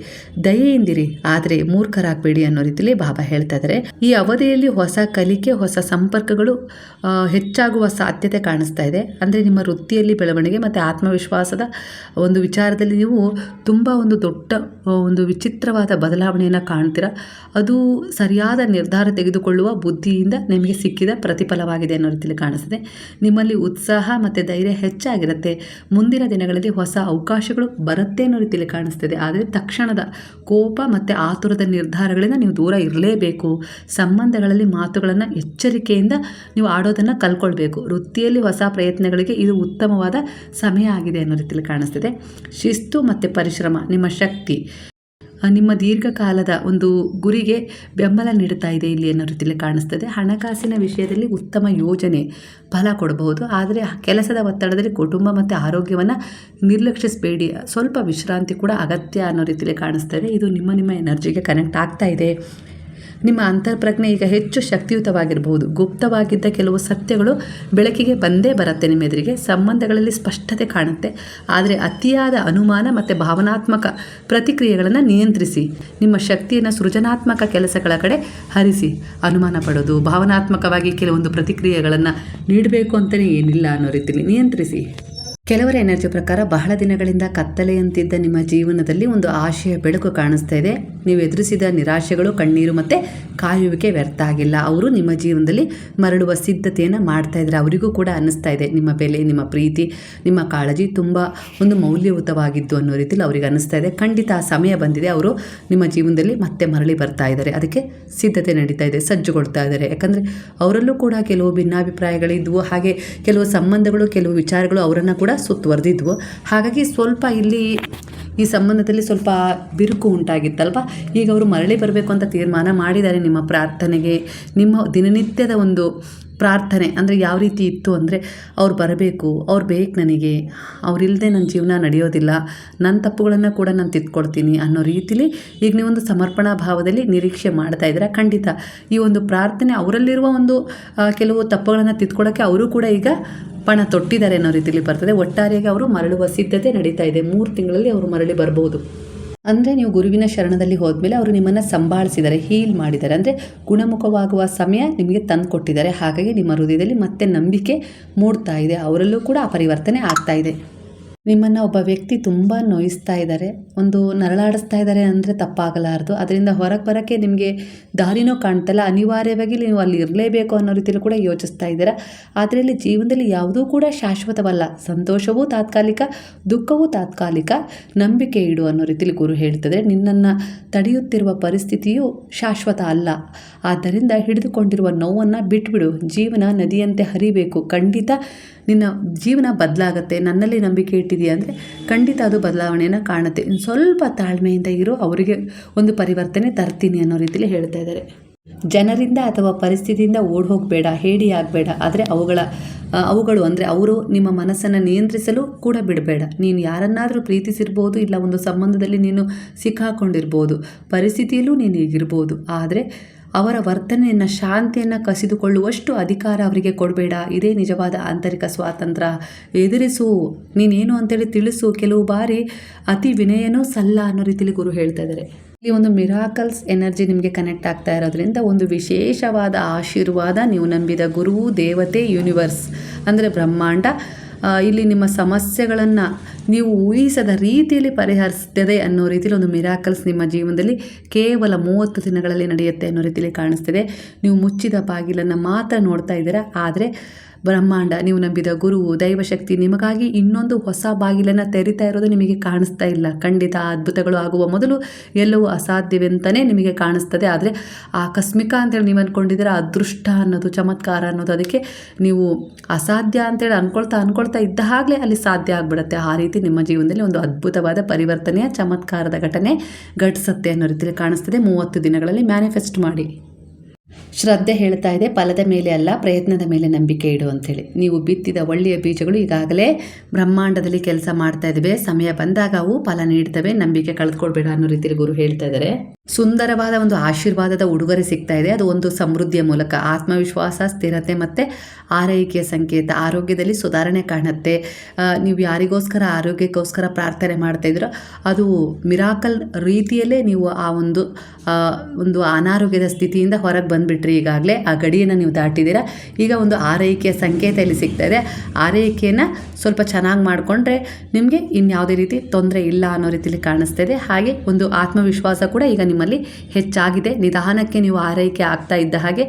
ದಯೆಯಿಂದಿರಿ, ಆದರೆ ಮೂರ್ಖರಾಗಬೇಡಿ ಅನ್ನೋ ರೀತಿಯಲ್ಲಿ ಬಾಬಾ ಹೇಳ್ತಾ ಇದ್ದಾರೆ. ಈ ಅವಧಿಯಲ್ಲಿ ಹೊಸ ಕಲಿಕೆ, ಹೊಸ ಸಂಪರ್ಕಗಳು ಹೆಚ್ಚಾಗುವ ಸಾಧ್ಯತೆ ಕಾಣಿಸ್ತಾ ಇದೆ. ಅಂದರೆ ನಿಮ್ಮ ವೃತ್ತಿಯಲ್ಲಿ ಬೆಳವಣಿಗೆ ಮತ್ತು ಆತ್ಮವಿಶ್ವಾಸದ ಒಂದು ವಿಚಾರದಲ್ಲಿ ನೀವು ತುಂಬ ಒಂದು ದೊಡ್ಡ ಒಂದು ವಿಚಿತ್ರವಾದ ಬದಲಾವಣೆಯನ್ನು ಕಾಣ್ತೀರಾ. ಅದು ಸರಿಯಾದ ನಿರ್ಧಾರ ತೆಗೆದುಕೊಳ್ಳುವ ಬುದ್ಧಿಯಿಂದ ನಿಮಗೆ ಸಿಕ್ಕಿದ ಪ್ರತಿಫಲವಾಗಿದೆ ಅನ್ನೋ ರೀತಿಯಲ್ಲಿ ಕಾಣಿಸ್ತಿದೆ. ನಿಮ್ಮಲ್ಲಿ ಉತ್ಸಾಹ ಮತ್ತು ಧೈರ್ಯ ಹೆಚ್ಚಾಗಿರುತ್ತೆ. ಮುಂದಿನ ದಿನಗಳಲ್ಲಿ ಹೊಸ ಅವಕಾಶಗಳು ಬರುತ್ತೆ ಅನ್ನೋ ರೀತಿಯಲ್ಲಿ ಕಾಣಿಸ್ತಿದೆ. ಆದರೆ ತಕ್ಷಣದ ಕೋಪ ಮತ್ತು ಆತುರದ ನಿರ್ಧಾರಗಳಿಂದ ನೀವು ದೂರ ಇರಲೇಬೇಕು. ಸಂಬಂಧಗಳಲ್ಲಿ ಮಾತುಗಳನ್ನು ಎಚ್ಚರಿಕೆಯಿಂದ ನೀವು ಆಡೋದನ್ನು ಕಲ್ಕೊಳ್ಬೇಕು. ವೃತ್ತಿಯಲ್ಲಿ ಹೊಸ ಪ್ರಯತ್ನಗಳಿಗೆ ಇದು ಉತ್ತಮವಾದ ಸಮಯ ಆಗಿದೆ ಅನ್ನೋ ರೀತಿಯಲ್ಲಿ ಕಾಣಿಸ್ತಿದೆ. ಶಿಸ್ತು ಮತ್ತು ಪರಿಶ್ರಮ ನಿಮ್ಮ ಶಕ್ತಿ, ನಿಮ್ಮ ದೀರ್ಘಕಾಲದ ಒಂದು ಗುರಿಗೆ ಬೆಂಬಲ ನೀಡುತ್ತಾ ಇದೆ ಇಲ್ಲಿ ಅನ್ನೋ ರೀತಿಯಲ್ಲಿ ಕಾಣಿಸ್ತದೆ. ಹಣಕಾಸಿನ ವಿಷಯದಲ್ಲಿ ಉತ್ತಮ ಯೋಜನೆ ಫಲ ಕೊಡಬಹುದು, ಆದರೆ ಕೆಲಸದ ಒತ್ತಡದಲ್ಲಿ ಕುಟುಂಬ ಮತ್ತು ಆರೋಗ್ಯವನ್ನು ನಿರ್ಲಕ್ಷಿಸಬೇಡಿ. ಸ್ವಲ್ಪ ವಿಶ್ರಾಂತಿ ಕೂಡ ಅಗತ್ಯ ಅನ್ನೋ ರೀತಿಯಲ್ಲಿ ಕಾಣಿಸ್ತಾ ಇದೆ. ಇದು ನಿಮ್ಮ ಎನರ್ಜಿಗೆ ಕನೆಕ್ಟ್ ಆಗ್ತಾ ಇದೆ. ನಿಮ್ಮ ಅಂತರ್ಪ್ರಜ್ಞೆ ಈಗ ಹೆಚ್ಚು ಶಕ್ತಿಯುತವಾಗಿರಬಹುದು. ಗುಪ್ತವಾಗಿದ್ದ ಕೆಲವು ಸತ್ಯಗಳು ಬೆಳಕಿಗೆ ಬಂದೇ ಬರುತ್ತೆ ನಿಮ್ಮ ಎದುರಿಗೆ. ಸಂಬಂಧಗಳಲ್ಲಿ ಸ್ಪಷ್ಟತೆ ಕಾಣುತ್ತೆ, ಆದರೆ ಅತಿಯಾದ ಅನುಮಾನ ಮತ್ತು ಭಾವನಾತ್ಮಕ ಪ್ರತಿಕ್ರಿಯೆಗಳನ್ನು ನಿಯಂತ್ರಿಸಿ. ನಿಮ್ಮ ಶಕ್ತಿಯನ್ನು ಸೃಜನಾತ್ಮಕ ಕೆಲಸಗಳ ಕಡೆ ಹರಿಸಿ. ಅನುಮಾನ ಪಡೋದು, ಭಾವನಾತ್ಮಕವಾಗಿ ಕೆಲವೊಂದು ಪ್ರತಿಕ್ರಿಯೆಗಳನ್ನು ನೀಡಬೇಕು ಅಂತಲೇ ಏನಿಲ್ಲ ಅನ್ನೋ ರೀತಿಯಲ್ಲಿ ನಿಯಂತ್ರಿಸಿ. ಕೆಲವರ ಎನರ್ಜಿ ಪ್ರಕಾರ ಬಹಳ ದಿನಗಳಿಂದ ಕತ್ತಲೆಯಂತಿದ್ದ ನಿಮ್ಮ ಜೀವನದಲ್ಲಿ ಒಂದು ಆಶೆಯ ಬೆಳಕು ಕಾಣಿಸ್ತಾ ಇದೆ. ನೀವು ಎದುರಿಸಿದ ನಿರಾಶೆಗಳು, ಕಣ್ಣೀರು ಮತ್ತು ಕಾಯುವಿಕೆ ವ್ಯರ್ಥ ಆಗಿಲ್ಲ. ಅವರು ನಿಮ್ಮ ಜೀವನದಲ್ಲಿ ಮರಳುವ ಸಿದ್ಧತೆಯನ್ನು ಮಾಡ್ತಾ ಇದ್ದಾರೆ. ಅವರಿಗೂ ಕೂಡ ಅನ್ನಿಸ್ತಾ ಇದೆ ನಿಮ್ಮ ಬೆಲೆ, ನಿಮ್ಮ ಪ್ರೀತಿ, ನಿಮ್ಮ ಕಾಳಜಿ ತುಂಬ ಒಂದು ಮೌಲ್ಯಯುತವಾಗಿದ್ದು ಅನ್ನೋ ರೀತಿಯಲ್ಲಿ ಅವರಿಗೆ ಅನ್ನಿಸ್ತಾ ಇದೆ. ಖಂಡಿತ ಆ ಸಮಯ ಬಂದಿದೆ. ಅವರು ನಿಮ್ಮ ಜೀವನದಲ್ಲಿ ಮತ್ತೆ ಮರಳಿ ಬರ್ತಾ ಇದ್ದಾರೆ. ಅದಕ್ಕೆ ಸಿದ್ಧತೆ ನಡೀತಾ ಇದೆ, ಸಜ್ಜುಗೊಳ್ತಾ ಇದ್ದಾರೆ. ಯಾಕಂದರೆ ಅವರಲ್ಲೂ ಕೂಡ ಕೆಲವು ಭಿನ್ನಾಭಿಪ್ರಾಯಗಳಿದ್ವು, ಹಾಗೆ ಕೆಲವು ಸಂಬಂಧಗಳು, ಕೆಲವು ವಿಚಾರಗಳು ಅವರನ್ನು ಕೂಡ ಸುತ್ತುವರೆದಿದ್ವು. ಹಾಗಾಗಿ ಸ್ವಲ್ಪ ಇಲ್ಲಿ ಈ ಸಂಬಂಧದಲ್ಲಿ ಸ್ವಲ್ಪ ಬಿರುಕು ಉಂಟಾಗಿತ್ತಲ್ವ. ಈಗ ಅವರು ಮರಳಿ ಬರಬೇಕು ಅಂತ ತೀರ್ಮಾನ ಮಾಡಿದ್ದಾರೆ. ನಿಮ್ಮ ಪ್ರಾರ್ಥನೆಗೆ, ನಿಮ್ಮ ದಿನನಿತ್ಯದ ಒಂದು ಪ್ರಾರ್ಥನೆ ಅಂದರೆ ಯಾವ ರೀತಿ ಇತ್ತು ಅಂದರೆ, ಅವ್ರು ಬರಬೇಕು, ಅವ್ರು ಬೇಕು ನನಗೆ, ಅವರಿಲ್ಲದೆ ನನ್ನ ಜೀವನ ನಡೆಯೋದಿಲ್ಲ, ನನ್ನ ತಪ್ಪುಗಳನ್ನು ಕೂಡ ನಾನು ತಿದ್ಕೊಳ್ತೀನಿ ಅನ್ನೋ ರೀತಿಲಿ ಈಗ ನೀವೊಂದು ಸಮರ್ಪಣಾ ಭಾವದಲ್ಲಿ ನಿರೀಕ್ಷೆ ಮಾಡ್ತಾ ಇದ್ದೀರಾ. ಖಂಡಿತ ಈ ಒಂದು ಪ್ರಾರ್ಥನೆ ಅವರಲ್ಲಿರುವ ಒಂದು ಕೆಲವು ತಪ್ಪುಗಳನ್ನು ತಿದ್ಕೊಳ್ಳೋಕ್ಕೆ ಅವರು ಕೂಡ ಈಗ ಪಣ ತೊಟ್ಟಿದ್ದಾರೆ ಅನ್ನೋ ರೀತಿಯಲ್ಲಿ ಬರ್ತದೆ. ಒಟ್ಟಾರೆಯಾಗಿ ಅವರು ಮರಳುವ ಸಿದ್ಧತೆ ನಡೀತಾ ಇದೆ. 3 ತಿಂಗಳಲ್ಲಿ ಅವರು ಮರಳಿ ಬರ್ಬೋದು. ಅಂದರೆ ನೀವು ಗುರುವಿನ ಶರಣದಲ್ಲಿ ಹೋದ್ಮೇಲೆ ಅವರು ನಿಮ್ಮನ್ನು ಸಂಭಾಳಿಸಿದ್ದಾರೆ, ಹೀಲ್ ಮಾಡಿದ್ದಾರೆ. ಅಂದರೆ ಗುಣಮುಖವಾಗುವ ಸಮಯ ನಿಮಗೆ ತಂದು ಕೊಟ್ಟಿದ್ದಾರೆ. ಹಾಗಾಗಿ ನಿಮ್ಮ ಹೃದಯದಲ್ಲಿ ಮತ್ತೆ ನಂಬಿಕೆ ಮೂಡ್ತಾ ಇದೆ. ಅವರಲ್ಲೂ ಕೂಡ ಆ ಪರಿವರ್ತನೆ ಆಗ್ತಾ ಇದೆ. ನಿಮ್ಮನ್ನು ಒಬ್ಬ ವ್ಯಕ್ತಿ ತುಂಬ ನೋಯಿಸ್ತಾ ಇದ್ದಾರೆ, ಒಂದು ನರಳಾಡಿಸ್ತಾ ಇದ್ದಾರೆ ಅಂದರೆ ತಪ್ಪಾಗಲಾರದು. ಅದರಿಂದ ಹೊರಗೆ ಬರೋಕ್ಕೆ ನಿಮಗೆ ದಾರಿನೂ ಕಾಣ್ತಲ್ಲ. ಅನಿವಾರ್ಯವಾಗಿ ನೀವು ಅಲ್ಲಿ ಇರಲೇಬೇಕು ಅನ್ನೋ ರೀತಿಯಲ್ಲಿ ಕೂಡ ಯೋಚಿಸ್ತಾ ಇದ್ದೀರಾ. ಆದರೆ ಇಲ್ಲಿ ಜೀವನದಲ್ಲಿ ಯಾವುದೂ ಕೂಡ ಶಾಶ್ವತವಲ್ಲ. ಸಂತೋಷವೂ ತಾತ್ಕಾಲಿಕ, ದುಃಖವೂ ತಾತ್ಕಾಲಿಕ. ನಂಬಿಕೆ ಇಡು ಅನ್ನೋ ರೀತಿಯಲ್ಲಿ ಗುರು ಹೇಳ್ತಿದ್ರೆ. ನಿನ್ನನ್ನು ತಡೆಯುತ್ತಿರುವ ಪರಿಸ್ಥಿತಿಯು ಶಾಶ್ವತ ಅಲ್ಲ. ಆದ್ದರಿಂದ ಹಿಡಿದುಕೊಂಡಿರುವ ನೋವನ್ನು ಬಿಟ್ಬಿಡು. ಜೀವನ ನದಿಯಂತೆ ಹರಿಬೇಕು. ಖಂಡಿತ ನಿನ್ನ ಜೀವನ ಬದಲಾಗುತ್ತೆ. ನನ್ನಲ್ಲಿ ನಂಬಿಕೆ ಇಟ್ಟಿದೆಯಾ ಅಂದರೆ ಖಂಡಿತ ಅದು ಬದಲಾವಣೆಯನ್ನು ಕಾಣುತ್ತೆ. ಸ್ವಲ್ಪ ತಾಳ್ಮೆಯಿಂದ ಇರು, ಅವರಿಗೆ ಒಂದು ಪರಿವರ್ತನೆ ತರ್ತೀನಿ ಅನ್ನೋ ರೀತಿಯಲ್ಲಿ ಹೇಳ್ತಾ ಇದ್ದಾರೆ. ಜನರಿಂದ ಅಥವಾ ಪರಿಸ್ಥಿತಿಯಿಂದ ಓಡಿ ಹೋಗಬೇಡ, ಹೇಡಿ ಆಗಬೇಡ. ಆದರೆ ಅವುಗಳು ಅಂದರೆ ಅವರು ನಿಮ್ಮ ಮನಸ್ಸನ್ನು ನಿಯಂತ್ರಿಸಲು ಕೂಡ ಬಿಡಬೇಡ. ನೀನು ಯಾರನ್ನಾದರೂ ಪ್ರೀತಿಸಿರ್ಬೋದು, ಇಲ್ಲ ಒಂದು ಸಂಬಂಧದಲ್ಲಿ ನೀನು ಸಿಕ್ಕಾಕೊಂಡಿರ್ಬೋದು, ಪರಿಸ್ಥಿತಿಯಲ್ಲೂ ನೀನು ಈಗಿರ್ಬೋದು. ಆದರೆ ಅವರ ವರ್ತನೆಯನ್ನು, ಶಾಂತಿಯನ್ನು ಕಸಿದುಕೊಳ್ಳುವಷ್ಟು ಅಧಿಕಾರ ಅವರಿಗೆ ಕೊಡಬೇಡ. ಇದೇ ನಿಜವಾದ ಆಂತರಿಕ ಸ್ವಾತಂತ್ರ್ಯ. ಎದುರಿಸು, ನೀನೇನು ಅಂತೇಳಿ ತಿಳಿಸು. ಕೆಲವು ಬಾರಿ ಅತಿ ವಿನಯನೂ ಸಲ್ಲ ಅನ್ನೋ ರೀತಿಯಲ್ಲಿ ಗುರು ಹೇಳ್ತಾ ಇದ್ದಾರೆ. ಇಲ್ಲಿ ಒಂದು ಮಿರಾಕಲ್ಸ್ ಎನರ್ಜಿ ನಿಮಗೆ ಕನೆಕ್ಟ್ ಆಗ್ತಾ ಇರೋದ್ರಿಂದ ಒಂದು ವಿಶೇಷವಾದ ಆಶೀರ್ವಾದ. ನೀವು ನಂಬಿದ ಗುರುವು, ದೇವತೆ, ಯೂನಿವರ್ಸ್ ಅಂದರೆ ಬ್ರಹ್ಮಾಂಡ ಇಲ್ಲಿ ನಿಮ್ಮ ಸಮಸ್ಯೆಗಳನ್ನು ನೀವು ಊಹಿಸದ ರೀತಿಯಲ್ಲಿ ಪರಿಹರಿಸ್ತದೆ ಅನ್ನೋ ರೀತಿಯಲ್ಲಿ ಒಂದು ಮಿರಾಕಲ್ಸ್ ನಿಮ್ಮ ಜೀವನದಲ್ಲಿ ಕೇವಲ 30 ದಿನಗಳಲ್ಲಿ ನಡೆಯುತ್ತೆ ಅನ್ನೋ ರೀತಿಯಲ್ಲಿ ಕಾಣಿಸ್ತಿದೆ. ನೀವು ಮುಚ್ಚಿದ ಬಾಗಿಲನ್ನು ಮಾತ್ರ ನೋಡ್ತಾ ಇದ್ದೀರಾ, ಆದರೆ ಬ್ರಹ್ಮಾಂಡ, ನೀವು ನಂಬಿದ ಗುರುವು, ದೈವಶಕ್ತಿ ನಿಮಗಾಗಿ ಇನ್ನೊಂದು ಹೊಸ ಬಾಗಿಲನ್ನು ತೆರಿತಾ ಇರೋದು ನಿಮಗೆ ಕಾಣಿಸ್ತಾ ಇಲ್ಲ. ಖಂಡಿತ ಅದ್ಭುತಗಳು ಆಗುವ ಮೊದಲು ಎಲ್ಲವೂ ಅಸಾಧ್ಯವೆಂತಲೇ ನಿಮಗೆ ಕಾಣಿಸ್ತದೆ. ಆದರೆ ಆಕಸ್ಮಿಕ ಅಂತೇಳಿ ನೀವು ಅಂದ್ಕೊಂಡಿದ್ದೀರ, ಅದೃಷ್ಟ ಅನ್ನೋದು, ಚಮತ್ಕಾರ ಅನ್ನೋದು, ಅದಕ್ಕೆ ನೀವು ಅಸಾಧ್ಯ ಅಂತೇಳಿ ಅನ್ಕೊಳ್ತಾ ಇದ್ದ ಹಾಗಲೇ ಅಲ್ಲಿ ಸಾಧ್ಯ ಆಗಿಬಿಡುತ್ತೆ. ಆ ರೀತಿ ನಿಮ್ಮ ಜೀವನದಲ್ಲಿ ಒಂದು ಅದ್ಭುತವಾದ ಪರಿವರ್ತನೆಯ ಚಮತ್ಕಾರದ ಘಟನೆ ಘಟಿಸುತ್ತೆ ಅನ್ನೋ ರೀತಿಯಲ್ಲಿ ಕಾಣಿಸ್ತದೆ. 30 ದಿನಗಳಲ್ಲಿ ಮ್ಯಾನಿಫೆಸ್ಟ್ ಮಾಡಿ. ಶ್ರದ್ಧೆ ಹೇಳ್ತಾ ಇದೆ, ಫಲದ ಮೇಲೆ ಅಲ್ಲ ಪ್ರಯತ್ನದ ಮೇಲೆ ನಂಬಿಕೆ ಇಡು ಅಂಥೇಳಿ. ನೀವು ಬಿತ್ತಿದ ಒಳ್ಳೆಯ ಬೀಜಗಳು ಈಗಾಗಲೇ ಬ್ರಹ್ಮಾಂಡದಲ್ಲಿ ಕೆಲಸ ಮಾಡ್ತಾ ಇದ್ದಾವೆ. ಸಮಯ ಬಂದಾಗ ಅವು ಫಲ ನೀಡ್ತವೆ. ನಂಬಿಕೆ ಕಳೆದುಕೊಳ್ಬೇಡ ಅನ್ನೋ ರೀತಿಯಲ್ಲಿ ಗುರು ಹೇಳ್ತಾ ಇದ್ದಾರೆ. ಸುಂದರವಾದ ಒಂದು ಆಶೀರ್ವಾದದ ಉಡುಗೊರೆ ಸಿಗ್ತಾ ಇದೆ. ಅದು ಒಂದು ಸಮೃದ್ಧಿಯ ಮೂಲಕ ಆತ್ಮವಿಶ್ವಾಸ, ಸ್ಥಿರತೆ ಮತ್ತು ಆರೈಕೆಯ ಸಂಕೇತ. ಆರೋಗ್ಯದಲ್ಲಿ ಸುಧಾರಣೆ ಕಾಣುತ್ತೆ. ನೀವು ಯಾರಿಗೋಸ್ಕರ ಆರೋಗ್ಯಕ್ಕೋಸ್ಕರ ಪ್ರಾರ್ಥನೆ ಮಾಡ್ತಾ ಇದ್ದೀರೋ ಅದು ಮಿರಾಕಲ್ ರೀತಿಯಲ್ಲೇ ನೀವು ಆ ಒಂದು ಅನಾರೋಗ್ಯದ ಸ್ಥಿತಿಯಿಂದ ಹೊರಗೆ ಬಂದುಬಿಟ್ರಿ. ಈಗಾಗಲೇ ಆ ಗಡಿಯನ್ನು ನೀವು ದಾಟಿದ್ದೀರಾ. ಈಗ ಒಂದು ಆರೈಕೆಯ ಸಂಕೇತ ಇಲ್ಲಿ ಸಿಗ್ತಾ ಇದೆ. ಆರೈಕೆಯನ್ನು ಸ್ವಲ್ಪ ಚೆನ್ನಾಗಿ ಮಾಡಿಕೊಂಡ್ರೆ ನಿಮಗೆ ಇನ್ಯಾವುದೇ ರೀತಿ ತೊಂದರೆ ಇಲ್ಲ ಅನ್ನೋ ರೀತಿಯಲ್ಲಿ ಕಾಣಿಸ್ತಾ ಇದೆ. ಹಾಗೆ ಒಂದು ಆತ್ಮವಿಶ್ವಾಸ ಕೂಡ ಈಗ ನಿಮ್ಮಲ್ಲಿ ಹೆಚ್ಚಾಗಿದೆ. ನಿಧಾನಕ್ಕೆ ನೀವು ಆರೈಕೆ ಆಗ್ತಾ ಇದ್ದ ಹಾಗೆ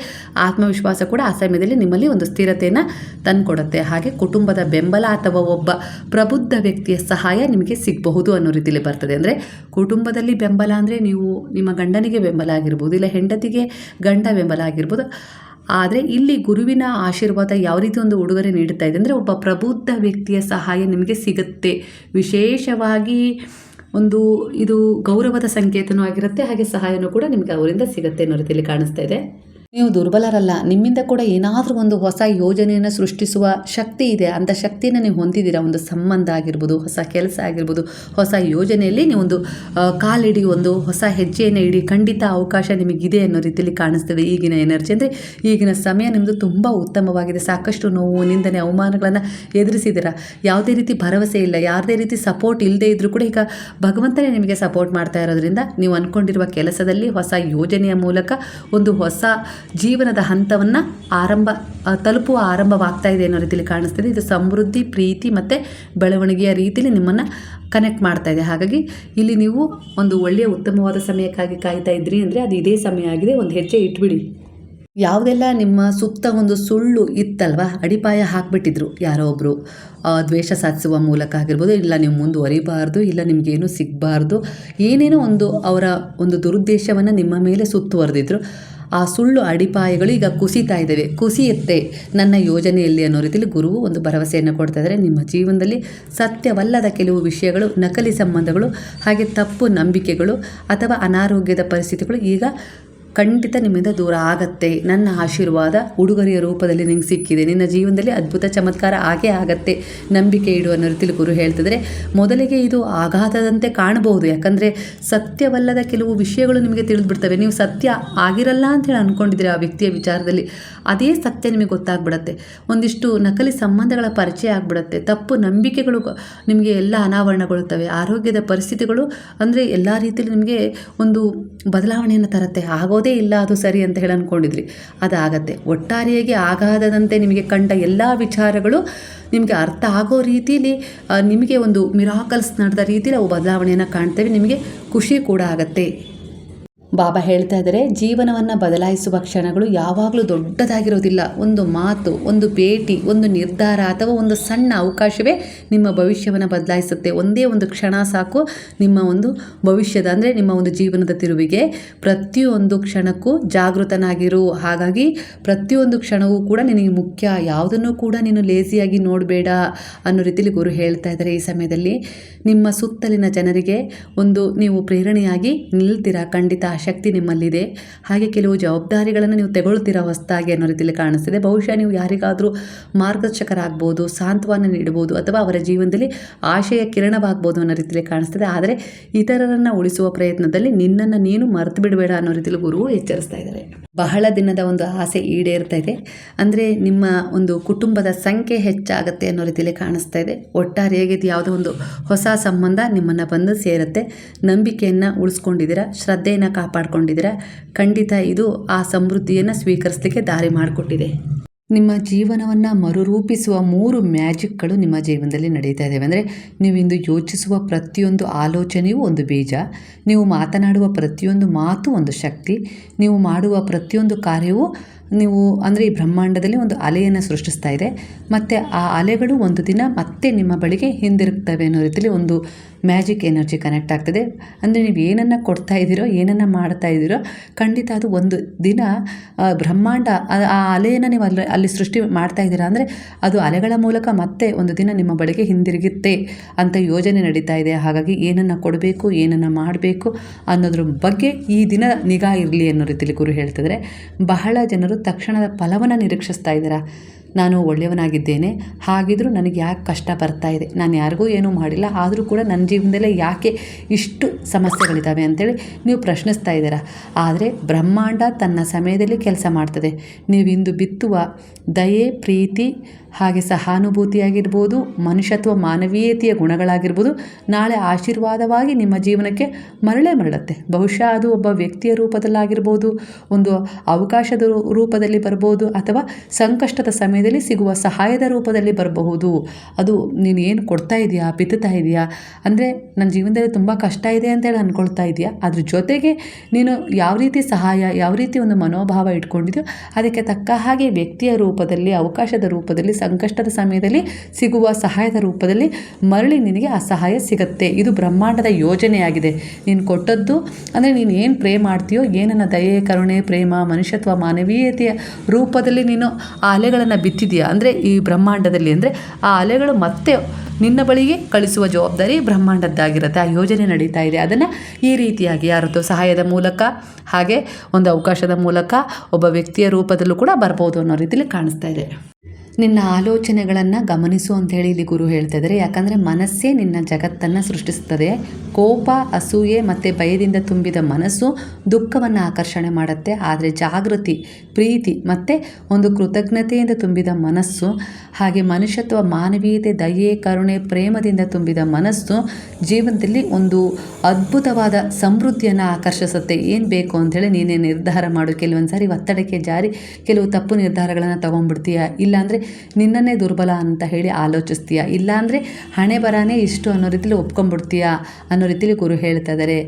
ಆತ್ಮವಿಶ್ವಾಸ ಕೂಡ ಆ ಸಮಯದಲ್ಲಿ ನಿಮ್ಮಲ್ಲಿ ಒಂದು ಸ್ಥಿರತೆಯನ್ನು ತಂದುಕೊಡುತ್ತೆ. ಹಾಗೆ ಕುಟುಂಬದ ಬೆಂಬಲ ಅಥವಾ ಒಬ್ಬ ಪ್ರಬುದ್ಧ ವ್ಯಕ್ತಿಯ ಸಹಾಯ ನಿಮಗೆ ಸಿಗಬಹುದು ಅನ್ನೋ ರೀತಿಯಲ್ಲಿ ಬರ್ತದೆ. ಅಂದರೆ ಕುಟುಂಬದಲ್ಲಿ ಬೆಂಬಲ ಅಂದರೆ ನೀವು ನಿಮ್ಮ ಗಂಡನಿಗೆ ಬೆಂಬಲ ಆಗಿರ್ಬೋದು, ಇಲ್ಲ ಹೆಂಡತಿಗೆ ಗಂಡ ಬೆಂಬಲ ಆಗಿರ್ಬೋದು. ಆದರೆ ಇಲ್ಲಿ ಗುರುವಿನ ಆಶೀರ್ವಾದ ಯಾವ ರೀತಿ ಒಂದು ಉಡುಗೊರೆ ನೀಡುತ್ತಾ ಇದೆ ಅಂದರೆ ಒಬ್ಬ ಪ್ರಬುದ್ಧ ವ್ಯಕ್ತಿಯ ಸಹಾಯ ನಿಮಗೆ ಸಿಗುತ್ತೆ. ವಿಶೇಷವಾಗಿ ಇದು ಗೌರವದ ಸಂಕೇತನೂ ಆಗಿರುತ್ತೆ. ಹಾಗೆ ಸಹಾಯನೂ ಕೂಡ ನಿಮಗೆ ಅವರಿಂದ ಸಿಗುತ್ತೆ ಅನ್ನೋ ರೀತಿಯಲ್ಲಿ ಕಾಣಿಸ್ತಾ ಇದೆ. ನೀವು ದುರ್ಬಲರಲ್ಲ. ನಿಮ್ಮಿಂದ ಕೂಡ ಏನಾದರೂ ಒಂದು ಹೊಸ ಯೋಜನೆಯನ್ನು ಸೃಷ್ಟಿಸುವ ಶಕ್ತಿ ಇದೆ. ಅಂಥ ಶಕ್ತಿಯನ್ನು ನೀವು ಹೊಂದಿದ್ದೀರಾ. ಒಂದು ಸಂಬಂಧ ಆಗಿರ್ಬೋದು, ಹೊಸ ಕೆಲಸ ಆಗಿರ್ಬೋದು, ಹೊಸ ಯೋಜನೆಯಲ್ಲಿ ನೀವೊಂದು ಕಾಲಿಡಿ, ಒಂದು ಹೊಸ ಹೆಜ್ಜೆಯನ್ನು ಇಡಿ. ಖಂಡಿತ ಅವಕಾಶ ನಿಮಗಿದೆ ಅನ್ನೋ ರೀತಿಯಲ್ಲಿ ಕಾಣಿಸ್ತದೆ. ಈಗಿನ ಎನರ್ಜಿ ಅಂದರೆ ಈಗಿನ ಸಮಯ ನಿಮ್ಮದು ತುಂಬ ಉತ್ತಮವಾಗಿದೆ. ಸಾಕಷ್ಟು ನೋವು, ನಿಂದನೆ, ಅವಮಾನಗಳನ್ನು ಎದುರಿಸಿದ್ದೀರಾ. ಯಾವುದೇ ರೀತಿ ಭರವಸೆ ಇಲ್ಲ, ಯಾವುದೇ ರೀತಿ ಸಪೋರ್ಟ್ ಇಲ್ಲದೆ ಇದ್ದರೂ ಕೂಡ ಈಗ ಭಗವಂತನೇ ನಿಮಗೆ ಸಪೋರ್ಟ್ ಮಾಡ್ತಾ ಇರೋದ್ರಿಂದ ನೀವು ಅಂದ್ಕೊಂಡಿರುವ ಕೆಲಸದಲ್ಲಿ ಹೊಸ ಯೋಜನೆಯ ಮೂಲಕ ಒಂದು ಹೊಸ ಜೀವನದ ಹಂತವನ್ನು ತಲುಪುವ ಆರಂಭವಾಗ್ತಾ ಇದೆ ಅನ್ನೋ ರೀತಿಯಲ್ಲಿ ಕಾಣಿಸ್ತದೆ. ಇದು ಸಮೃದ್ಧಿ, ಪ್ರೀತಿ ಮತ್ತು ಬೆಳವಣಿಗೆಯ ರೀತಿಯಲ್ಲಿ ನಿಮ್ಮನ್ನು ಕನೆಕ್ಟ್ ಮಾಡ್ತಾ ಇದೆ. ಹಾಗಾಗಿ ಇಲ್ಲಿ ನೀವು ಒಂದು ಒಳ್ಳೆಯ ಉತ್ತಮವಾದ ಸಮಯಕ್ಕಾಗಿ ಕಾಯ್ತಾ ಇದ್ರಿ ಅಂದರೆ ಅದು ಇದೇ ಸಮಯ ಆಗಿದೆ. ಒಂದು ಹೆಜ್ಜೆ ಇಟ್ಬಿಡಿ. ಯಾವುದೆಲ್ಲ ನಿಮ್ಮ ಸುತ್ತ ಒಂದು ಸುಳ್ಳು ಇತ್ತಲ್ವ, ಅಡಿಪಾಯ ಹಾಕಿಬಿಟ್ಟಿದ್ರು ಯಾರೋ ಒಬ್ಬರು, ದ್ವೇಷ ಸಾಧಿಸುವ ಮೂಲಕ ಆಗಿರ್ಬೋದು, ಇಲ್ಲ ನೀವು ಮುಂದುವರಿಬಾರ್ದು, ಇಲ್ಲ ನಿಮಗೇನು ಸಿಗಬಾರ್ದು, ಏನೇನೋ ಅವರ ಒಂದು ದುರುದ್ದೇಶವನ್ನು ನಿಮ್ಮ ಮೇಲೆ ಸುತ್ತುವರೆದಿದ್ರು. ಆ ಸುಳ್ಳು ಅಡಿಪಾಯಗಳು ಈಗ ಕುಸಿಯುತ್ತೆ ನನ್ನ ಯೋಜನೆಯಲ್ಲಿ ಅನ್ನೋ ರೀತಿಯಲ್ಲಿ ಗುರುವು ಒಂದು ಭರವಸೆಯನ್ನು ಕೊಡ್ತಾ ಇದ್ದಾರೆ. ನಿಮ್ಮ ಜೀವನದಲ್ಲಿ ಸತ್ಯವಲ್ಲದ ಕೆಲವು ವಿಷಯಗಳು, ನಕಲಿ ಸಂಬಂಧಗಳು, ಹಾಗೆ ತಪ್ಪು ನಂಬಿಕೆಗಳು ಅಥವಾ ಅನಾರೋಗ್ಯದ ಪರಿಸ್ಥಿತಿಗಳು ಈಗ ಖಂಡಿತ ನಿಮ್ಮಿಂದ ದೂರ ಆಗತ್ತೆ. ನನ್ನ ಆಶೀರ್ವಾದ ಉಡುಗೊರೆಯ ರೂಪದಲ್ಲಿ ನಿಂಗೆ ಸಿಕ್ಕಿದೆ. ನಿನ್ನ ಜೀವನದಲ್ಲಿ ಅದ್ಭುತ ಚಮತ್ಕಾರ ಆಗೇ ಆಗತ್ತೆ. ನಂಬಿಕೆ ಇಡು ಅನ್ನೋ ರೀತಿಯಲ್ಲಿ ಗುರು ಹೇಳ್ತಿದ್ರೆ, ಮೊದಲಿಗೆ ಇದು ಆಘಾತದಂತೆ ಕಾಣಬಹುದು. ಯಾಕಂದರೆ ಸತ್ಯವಲ್ಲದ ಕೆಲವು ವಿಷಯಗಳು ನಿಮಗೆ ತಿಳಿದ್ಬಿಡ್ತವೆ. ನೀವು ಸತ್ಯ ಆಗಿರಲ್ಲ ಅಂತೇಳಿ ಅಂದ್ಕೊಂಡಿದ್ದೀರಿ ಆ ವ್ಯಕ್ತಿಯ ವಿಚಾರದಲ್ಲಿ. ಅದೇ ಸತ್ಯ ನಿಮಗೆ ಗೊತ್ತಾಗ್ಬಿಡತ್ತೆ. ಒಂದಿಷ್ಟು ನಕಲಿ ಸಂಬಂಧಗಳ ಪರಿಚಯ ಆಗಿಬಿಡುತ್ತೆ. ತಪ್ಪು ನಂಬಿಕೆಗಳು ನಿಮಗೆ ಎಲ್ಲ ಅನಾವರಣಗೊಳ್ಳುತ್ತವೆ. ಆರೋಗ್ಯದ ಪರಿಸ್ಥಿತಿಗಳು ಅಂದರೆ ಎಲ್ಲ ರೀತಿಯಲ್ಲಿ ನಿಮಗೆ ಒಂದು ಬದಲಾವಣೆಯನ್ನು ತರುತ್ತೆ. ಆಗೋದೇ ಇಲ್ಲ ಅದು ಸರಿ ಅಂತ ಹೇಳಿ ಅಂದ್ಕೊಂಡಿದ್ರಿ, ಅದಾಗತ್ತೆ. ಒಟ್ಟಾರೆಯಾಗಿ ಆಘಾತದಂತೆ ನಿಮಗೆ ಕಂಡ ಎಲ್ಲ ವಿಚಾರಗಳು ನಿಮಗೆ ಅರ್ಥ ಆಗೋ ರೀತಿಯಲ್ಲಿ ನಿಮಗೆ ಒಂದು ಮಿರಾಕಲ್ಸ್ ನಡೆದ ರೀತಿಯಲ್ಲಿ ಅವು ಬದಲಾವಣೆಯನ್ನು ಕಾಣ್ತೇವೆ. ನಿಮಗೆ ಖುಷಿ ಕೂಡ ಆಗತ್ತೆ. ಬಾಬಾ ಹೇಳ್ತಾ ಇದ್ದಾರೆ, ಜೀವನವನ್ನು ಬದಲಾಯಿಸುವ ಕ್ಷಣಗಳು ಯಾವಾಗಲೂ ದೊಡ್ಡದಾಗಿರೋದಿಲ್ಲ. ಒಂದು ಮಾತು, ಒಂದು ಭೇಟಿ, ಒಂದು ನಿರ್ಧಾರ ಅಥವಾ ಒಂದು ಸಣ್ಣ ಅವಕಾಶವೇ ನಿಮ್ಮ ಭವಿಷ್ಯವನ್ನು ಬದಲಾಯಿಸುತ್ತೆ. ಒಂದೇ ಒಂದು ಕ್ಷಣ ಸಾಕು ನಿಮ್ಮ ಒಂದು ಭವಿಷ್ಯದ ಅಂದರೆ ನಿಮ್ಮ ಒಂದು ಜೀವನದ ತಿರುವಿಗೆ. ಪ್ರತಿಯೊಂದು ಕ್ಷಣಕ್ಕೂ ಜಾಗೃತನಾಗಿರು. ಹಾಗಾಗಿ ಪ್ರತಿಯೊಂದು ಕ್ಷಣವೂ ಕೂಡ ನಿನಗೆ ಮುಖ್ಯ. ಯಾವುದನ್ನು ಕೂಡ ನೀನು ಲೇಸಿಯಾಗಿ ನೋಡಬೇಡ ಅನ್ನೋ ರೀತಿಯಲ್ಲಿ ಗುರು ಹೇಳ್ತಾ ಇದ್ದಾರೆ. ಈ ಸಮಯದಲ್ಲಿ ನಿಮ್ಮ ಸುತ್ತಲಿನ ಜನರಿಗೆ ನೀವು ಪ್ರೇರಣೆಯಾಗಿ ನಿಲ್ತೀರಾ. ಖಂಡಿತ ಶಕ್ತಿ ನಿಮ್ಮಲ್ಲಿದೆ. ಹಾಗೆ ಕೆಲವು ಜವಾಬ್ದಾರಿಗಳನ್ನು ನೀವು ತಗೊಳ್ತೀರಾ ಹೊಸದಾಗಿ ಅನ್ನೋ ರೀತಿಯಲ್ಲಿ ಕಾಣಿಸ್ತಿದೆ. ಬಹುಶಃ ನೀವು ಯಾರಿಗಾದರೂ ಮಾರ್ಗದರ್ಶಕರಾಗ್ಬೋದು, ಸಾಂತ್ವನ ನೀಡ್ಬೋದು, ಅಥವಾ ಅವರ ಜೀವನದಲ್ಲಿ ಆಶಯ ಕಿರಣವಾಗ್ಬೋದು ಅನ್ನೋ ರೀತಿಯಲ್ಲಿ ಕಾಣಿಸ್ತಿದೆ. ಆದರೆ ಇತರರನ್ನು ಉಳಿಸುವ ಪ್ರಯತ್ನದಲ್ಲಿ ನಿನ್ನನ್ನು ನೀನು ಮರೆತು ಬಿಡಬೇಡ ಅನ್ನೋ ರೀತಿಯಲ್ಲಿ ಗುರುವು ಎಚ್ಚರಿಸ್ತಾ ಇದ್ದಾರೆ. ಬಹಳ ದಿನದ ಒಂದು ಆಸೆ ಈಡೇರ್ತಾ ಇದೆ. ಅಂದರೆ ನಿಮ್ಮ ಒಂದು ಕುಟುಂಬದ ಸಂಖ್ಯೆ ಹೆಚ್ಚಾಗುತ್ತೆ ಅನ್ನೋ ರೀತಿಯಲ್ಲಿ ಕಾಣಿಸ್ತಾ ಇದೆ. ಒಟ್ಟಾರೆಯಾಗಿ ಇದು ಯಾವುದೋ ಒಂದು ಹೊಸ ಸಂಬಂಧ ನಿಮ್ಮನ್ನು ಬಂದು ಸೇರುತ್ತೆ. ನಂಬಿಕೆಯನ್ನು ಉಳಿಸ್ಕೊಂಡಿದ್ದೀರಾ, ಶ್ರದ್ಧೆಯನ್ನು ಕಾಪಾಡ್ಕೊಂಡಿದ್ದೀರಾ. ಖಂಡಿತ ಇದು ಆ ಸಮೃದ್ಧಿಯನ್ನು ಸ್ವೀಕರಿಸಲಿಕ್ಕೆ ದಾರಿ ಮಾಡಿಕೊಟ್ಟಿದೆ. ನಿಮ್ಮ ಜೀವನವನ್ನು ಮರುರೂಪಿಸುವ 3 ಮ್ಯಾಜಿಕ್ಗಳು ನಿಮ್ಮ ಜೀವನದಲ್ಲಿ ನಡೀತಾ ಇದ್ದಾವೆ. ಅಂದರೆ ನೀವಿಂದು ಯೋಚಿಸುವ ಪ್ರತಿಯೊಂದು ಆಲೋಚನೆಯೂ ಒಂದು ಬೀಜ, ನೀವು ಮಾತನಾಡುವ ಪ್ರತಿಯೊಂದು ಮಾತು ಒಂದು ಶಕ್ತಿ, ನೀವು ಮಾಡುವ ಪ್ರತಿಯೊಂದು ಕಾರ್ಯವೂ ನೀವು ಅಂದರೆ ಈ ಬ್ರಹ್ಮಾಂಡದಲ್ಲಿ ಒಂದು ಅಲೆಯನ್ನು ಸೃಷ್ಟಿಸ್ತಾ ಇದೆ. ಮತ್ತು ಆ ಅಲೆಗಳು ಒಂದು ದಿನ ಮತ್ತೆ ನಿಮ್ಮ ಬಳಿಗೆ ಹಿಂದಿರುಗ್ತವೆ ಅನ್ನೋ ರೀತಿಯಲ್ಲಿ ಒಂದು ಮ್ಯಾಜಿಕ್ ಎನರ್ಜಿ ಕನೆಕ್ಟ್ ಆಗ್ತದೆ. ಅಂದರೆ ನೀವು ಏನನ್ನು ಕೊಡ್ತಾ ಇದ್ದೀರೋ, ಏನನ್ನು ಮಾಡ್ತಾ ಇದ್ದೀರೋ, ಖಂಡಿತ ಅದು ಒಂದು ದಿನ ಬ್ರಹ್ಮಾಂಡ ಆ ಅಲೆಯನ್ನು ನೀವು ಅಲ್ಲಿ ಸೃಷ್ಟಿ ಮಾಡ್ತಾ ಇದ್ದೀರಾ ಅಂದರೆ ಅದು ಅಲೆಗಳ ಮೂಲಕ ಮತ್ತೆ ಒಂದು ದಿನ ನಿಮ್ಮ ಬಳಿಗೆ ಹಿಂದಿರುಗುತ್ತೆ ಅಂತ ಯೋಜನೆ ನಡೀತಾ ಇದೆ. ಹಾಗಾಗಿ ಏನನ್ನು ಕೊಡಬೇಕು, ಏನನ್ನು ಮಾಡಬೇಕು ಅನ್ನೋದ್ರ ಬಗ್ಗೆ ಈ ದಿನ ನಿಗಾ ಇರಲಿ ಅನ್ನೋ ರೀತಿಯಲ್ಲಿ ಗುರು ಹೇಳ್ತಿದ್ದಾರೆ. ಬಹಳ ಜನರು ತಕ್ಷಣದ ಫಲವನ್ನು ನಿರೀಕ್ಷಿಸ್ತಾ ಇದ್ದೀರಾ. ನಾನು ಒಳ್ಳೆಯವನಾಗಿದ್ದೇನೆ, ಹಾಗಿದ್ರೂ ನನಗೆ ಯಾಕೆ ಕಷ್ಟ ಬರ್ತಾ ಇದೆ, ನಾನು ಯಾರಿಗೂ ಏನೂ ಮಾಡಿಲ್ಲ, ಆದರೂ ಕೂಡ ನನ್ನ ಜೀವನದಲ್ಲೇ ಯಾಕೆ ಇಷ್ಟು ಸಮಸ್ಯೆಗಳಿದ್ದಾವೆ ಅಂತೇಳಿ ನೀವು ಪ್ರಶ್ನಿಸ್ತಾ ಇದ್ದೀರಾ. ಆದರೆ ಬ್ರಹ್ಮಾಂಡ ತನ್ನ ಸಮಯದಲ್ಲಿ ಕೆಲಸ ಮಾಡ್ತದೆ. ನೀವು ಇಂದು ಬಿತ್ತುವ ದಯೆ, ಪ್ರೀತಿ, ಹಾಗೆ ಸಹಾನುಭೂತಿಯಾಗಿರ್ಬೋದು, ಮನುಷ್ಯತ್ವ, ಮಾನವೀಯತೆಯ ಗುಣಗಳಾಗಿರ್ಬೋದು, ನಾಳೆ ಆಶೀರ್ವಾದವಾಗಿ ನಿಮ್ಮ ಜೀವನಕ್ಕೆ ಮರಳುತ್ತೆ. ಬಹುಶಃ ಅದು ಒಬ್ಬ ವ್ಯಕ್ತಿಯ ರೂಪದಲ್ಲಾಗಿರ್ಬೋದು, ಒಂದು ಅವಕಾಶದ ರೂಪದಲ್ಲಿ ಬರ್ಬೋದು, ಅಥವಾ ಸಂಕಷ್ಟದ ಸಮಯದಲ್ಲಿ ಸಿಗುವ ಸಹಾಯದ ರೂಪದಲ್ಲಿ ಬರಬಹುದು. ಅದು ನೀನು ಏನು ಕೊಡ್ತಾ ಇದೆಯಾ, ಬಿತ್ತುತ್ತಾ ಇದೆಯಾ, ಅಂದರೆ ನನ್ನ ಜೀವನದಲ್ಲಿ ತುಂಬ ಕಷ್ಟ ಇದೆ ಅಂತೇಳಿ ಅಂದ್ಕೊಳ್ತಾ ಇದೆಯಾ, ಅದ್ರ ಜೊತೆಗೆ ನೀನು ಯಾವ ರೀತಿ ಸಹಾಯ, ಯಾವ ರೀತಿ ಒಂದು ಮನೋಭಾವ ಇಟ್ಕೊಂಡಿದೆಯೋ ಅದಕ್ಕೆ ತಕ್ಕ ಹಾಗೆ ವ್ಯಕ್ತಿಯ ರೂಪದಲ್ಲಿ, ಅವಕಾಶದ ರೂಪದಲ್ಲಿ, ಸಂಕಷ್ಟದ ಸಮಯದಲ್ಲಿ ಸಿಗುವ ಸಹಾಯದ ರೂಪದಲ್ಲಿ ಮರಳಿ ನಿನಗೆ ಆ ಸಹಾಯ ಸಿಗುತ್ತೆ. ಇದು ಬ್ರಹ್ಮಾಂಡದ ಯೋಜನೆಯಾಗಿದೆ. ನೀನು ಕೊಟ್ಟದ್ದು ಅಂದರೆ ನೀನು ಏನು ಪ್ರೇ ಮಾಡ್ತೀಯೋ, ಏನನ್ನು ದಯೆ, ಕರುಣೆ, ಪ್ರೇಮ, ಮನುಷ್ಯತ್ವ, ಮಾನವೀಯತೆಯ ರೂಪದಲ್ಲಿ ನೀನು ಆ ಅಲೆಗಳನ್ನು ಬಿತ್ತಿದೆಯಾ ಅಂದರೆ ಈ ಬ್ರಹ್ಮಾಂಡದಲ್ಲಿ, ಅಂದರೆ ಆ ಅಲೆಗಳು ಮತ್ತೆ ನಿನ್ನ ಬಳಿಗೆ ಕಳಿಸುವ ಜವಾಬ್ದಾರಿ ಬ್ರಹ್ಮಾಂಡದ್ದಾಗಿರುತ್ತೆ. ಆ ಯೋಜನೆ ನಡೀತಾ ಇದೆ. ಅದನ್ನು ಈ ರೀತಿಯಾಗಿ ಯಾರದ್ದು ಸಹಾಯದ ಮೂಲಕ, ಹಾಗೆ ಒಂದು ಅವಕಾಶದ ಮೂಲಕ, ಒಬ್ಬ ವ್ಯಕ್ತಿಯ ರೂಪದಲ್ಲೂ ಕೂಡ ಬರ್ಬೋದು ಅನ್ನೋ ರೀತಿಯಲ್ಲಿ ಕಾಣಿಸ್ತಾ ಇದೆ. ನಿನ್ನ ಆಲೋಚನೆಗಳನ್ನು ಗಮನಿಸು ಅಂತೇಳಿ ಇಲ್ಲಿ ಗುರು ಹೇಳ್ತಾ ಇದ್ದಾರೆ. ಯಾಕಂದರೆ ಮನಸ್ಸೇ ನಿನ್ನ ಜಗತ್ತನ್ನು ಸೃಷ್ಟಿಸ್ತದೆ. ಕೋಪ, ಅಸೂಯೆ ಮತ್ತು ಭಯದಿಂದ ತುಂಬಿದ ಮನಸ್ಸು ದುಃಖವನ್ನು ಆಕರ್ಷಣೆ ಮಾಡುತ್ತೆ. ಆದರೆ ಜಾಗೃತಿ, ಪ್ರೀತಿ ಮತ್ತು ಒಂದು ಕೃತಜ್ಞತೆಯಿಂದ ತುಂಬಿದ ಮನಸ್ಸು, ಹಾಗೆ ಮನುಷ್ಯತ್ವ, ಮಾನವೀಯತೆ, ದಯೆ, ಕರುಣೆ, ಪ್ರೇಮದಿಂದ ತುಂಬಿದ ಮನಸ್ಸು ಜೀವನದಲ್ಲಿ ಒಂದು ಅದ್ಭುತವಾದ ಸಮೃದ್ಧಿಯನ್ನು ಆಕರ್ಷಿಸುತ್ತೆ. ಏನು ಬೇಕು ಅಂಥೇಳಿ ನೀನೇ ನಿರ್ಧಾರ ಮಾಡು. ಕೆಲವೊಂದು ಸಾರಿ ಒತ್ತಡಕ್ಕೆ ಜಾರಿ ಕೆಲವು ತಪ್ಪು ನಿರ್ಧಾರಗಳನ್ನು ತೊಗೊಂಡ್ಬಿಡ್ತೀಯ. ಇಲ್ಲಾಂದರೆ ನಿನ್ನನ್ನೇ ದುರ್ಬಲ ಅಂತ ಹೇಳಿ ಆಲೋಚಿಸ್ತೀಯ. ಇಲ್ಲಾಂದರೆ ಹಣೆ ಬರಾನೇ ಇಷ್ಟು ಅನ್ನೋ ರೀತಿಯಲ್ಲಿ ಒಪ್ಕೊಂಡ್ಬಿಡ್ತೀಯಾ ಅನ್ನೋ ರೀತಿಯಲ್ಲಿ ಗುರು ಹೇಳ್ತಾ ಇದ್ದಾರೆ.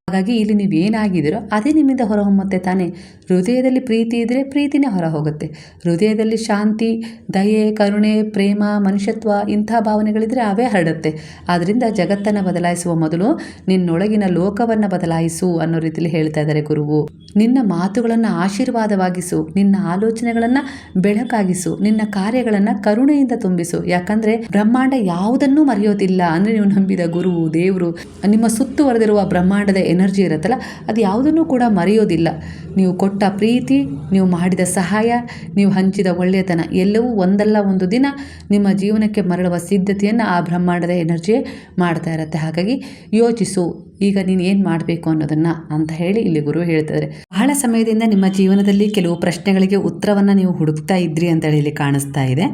ಹಾಗಾಗಿ ಇಲ್ಲಿ ನೀವು ಏನಾಗಿದ್ದೀರೋ ಅದೇ ನಿಮ್ಮಿಂದ ಹೊರಹೊಮ್ಮುತ್ತೆ ತಾನೇ. ಹೃದಯದಲ್ಲಿ ಪ್ರೀತಿ ಇದ್ದರೆ ಪ್ರೀತಿನೇ ಹೊರ ಹೋಗುತ್ತೆ. ಹೃದಯದಲ್ಲಿ ಶಾಂತಿ, ದಯೆ, ಕರುಣೆ, ಪ್ರೇಮ, ಮನುಷ್ಯತ್ವ ಇಂಥ ಭಾವನೆಗಳಿದ್ದರೆ ಅವೇ ಹರಡುತ್ತೆ. ಆದ್ದರಿಂದ ಜಗತ್ತನ್ನು ಬದಲಾಯಿಸುವ ಮೊದಲು ನಿನ್ನೊಳಗಿನ ಲೋಕವನ್ನು ಬದಲಾಯಿಸು ಅನ್ನೋ ರೀತಿಯಲ್ಲಿ ಹೇಳ್ತಾ ಇದ್ದಾರೆ ಗುರುವು. ನಿನ್ನ ಮಾತುಗಳನ್ನು ಆಶೀರ್ವಾದವಾಗಿಸು, ನಿನ್ನ ಆಲೋಚನೆಗಳನ್ನು ಬೆಳಕಾಗಿಸು, ನಿನ್ನ ಕಾರ್ಯಗಳನ್ನು ಕರುಣೆಯಿಂದ ತುಂಬಿಸು. ಯಾಕಂದರೆ ಬ್ರಹ್ಮಾಂಡ ಯಾವುದನ್ನೂ ಮರೆಯೋದಿಲ್ಲ. ಅಂದರೆ ನೀವು ನಂಬಿದ ಗುರುವು, ದೇವರು, ನಿಮ್ಮ ಸುತ್ತುವರೆದಿರುವ ಬ್ರಹ್ಮಾಂಡದ ಎನರ್ಜಿ ಇರುತ್ತಲ್ಲ, ಅದು ಯಾವುದನ್ನೂ ಕೂಡ ಮರೆಯೋದಿಲ್ಲ. ನೀವು ಕೊಟ್ಟ ಪ್ರೀತಿ, ನೀವು ಮಾಡಿದ ಸಹಾಯ, ನೀವು ಹಂಚಿದ ಒಳ್ಳೆಯತನ ಎಲ್ಲವೂ ಒಂದಲ್ಲ ಒಂದು ದಿನ ನಿಮ್ಮ ಜೀವನಕ್ಕೆ ಮರಳುವ ಸಿದ್ಧತೆಯನ್ನು ಆ ಬ್ರಹ್ಮಾಂಡದ ಎನರ್ಜಿಯೇ ಮಾಡ್ತಾ ಇರುತ್ತೆ. ಹಾಗಾಗಿ ಯೋಚಿಸು, ಈಗ ನೀನು ಏನು ಮಾಡಬೇಕು ಅನ್ನೋದನ್ನು ಅಂತ ಹೇಳಿ ಇಲ್ಲಿ ಗುರು ಹೇಳ್ತಿದ್ದಾರೆ. ಬಹಳ ಸಮಯದಿಂದ ನಿಮ್ಮ ಜೀವನದಲ್ಲಿ ಕೆಲವು ಪ್ರಶ್ನೆಗಳಿಗೆ ಉತ್ತರವನ್ನು ನೀವು ಹುಡುಕ್ತಾ ಇದ್ರಿ ಅಂತೇಳಿ ಇಲ್ಲಿ ಕಾಣಿಸ್ತಾ ಇದೆ.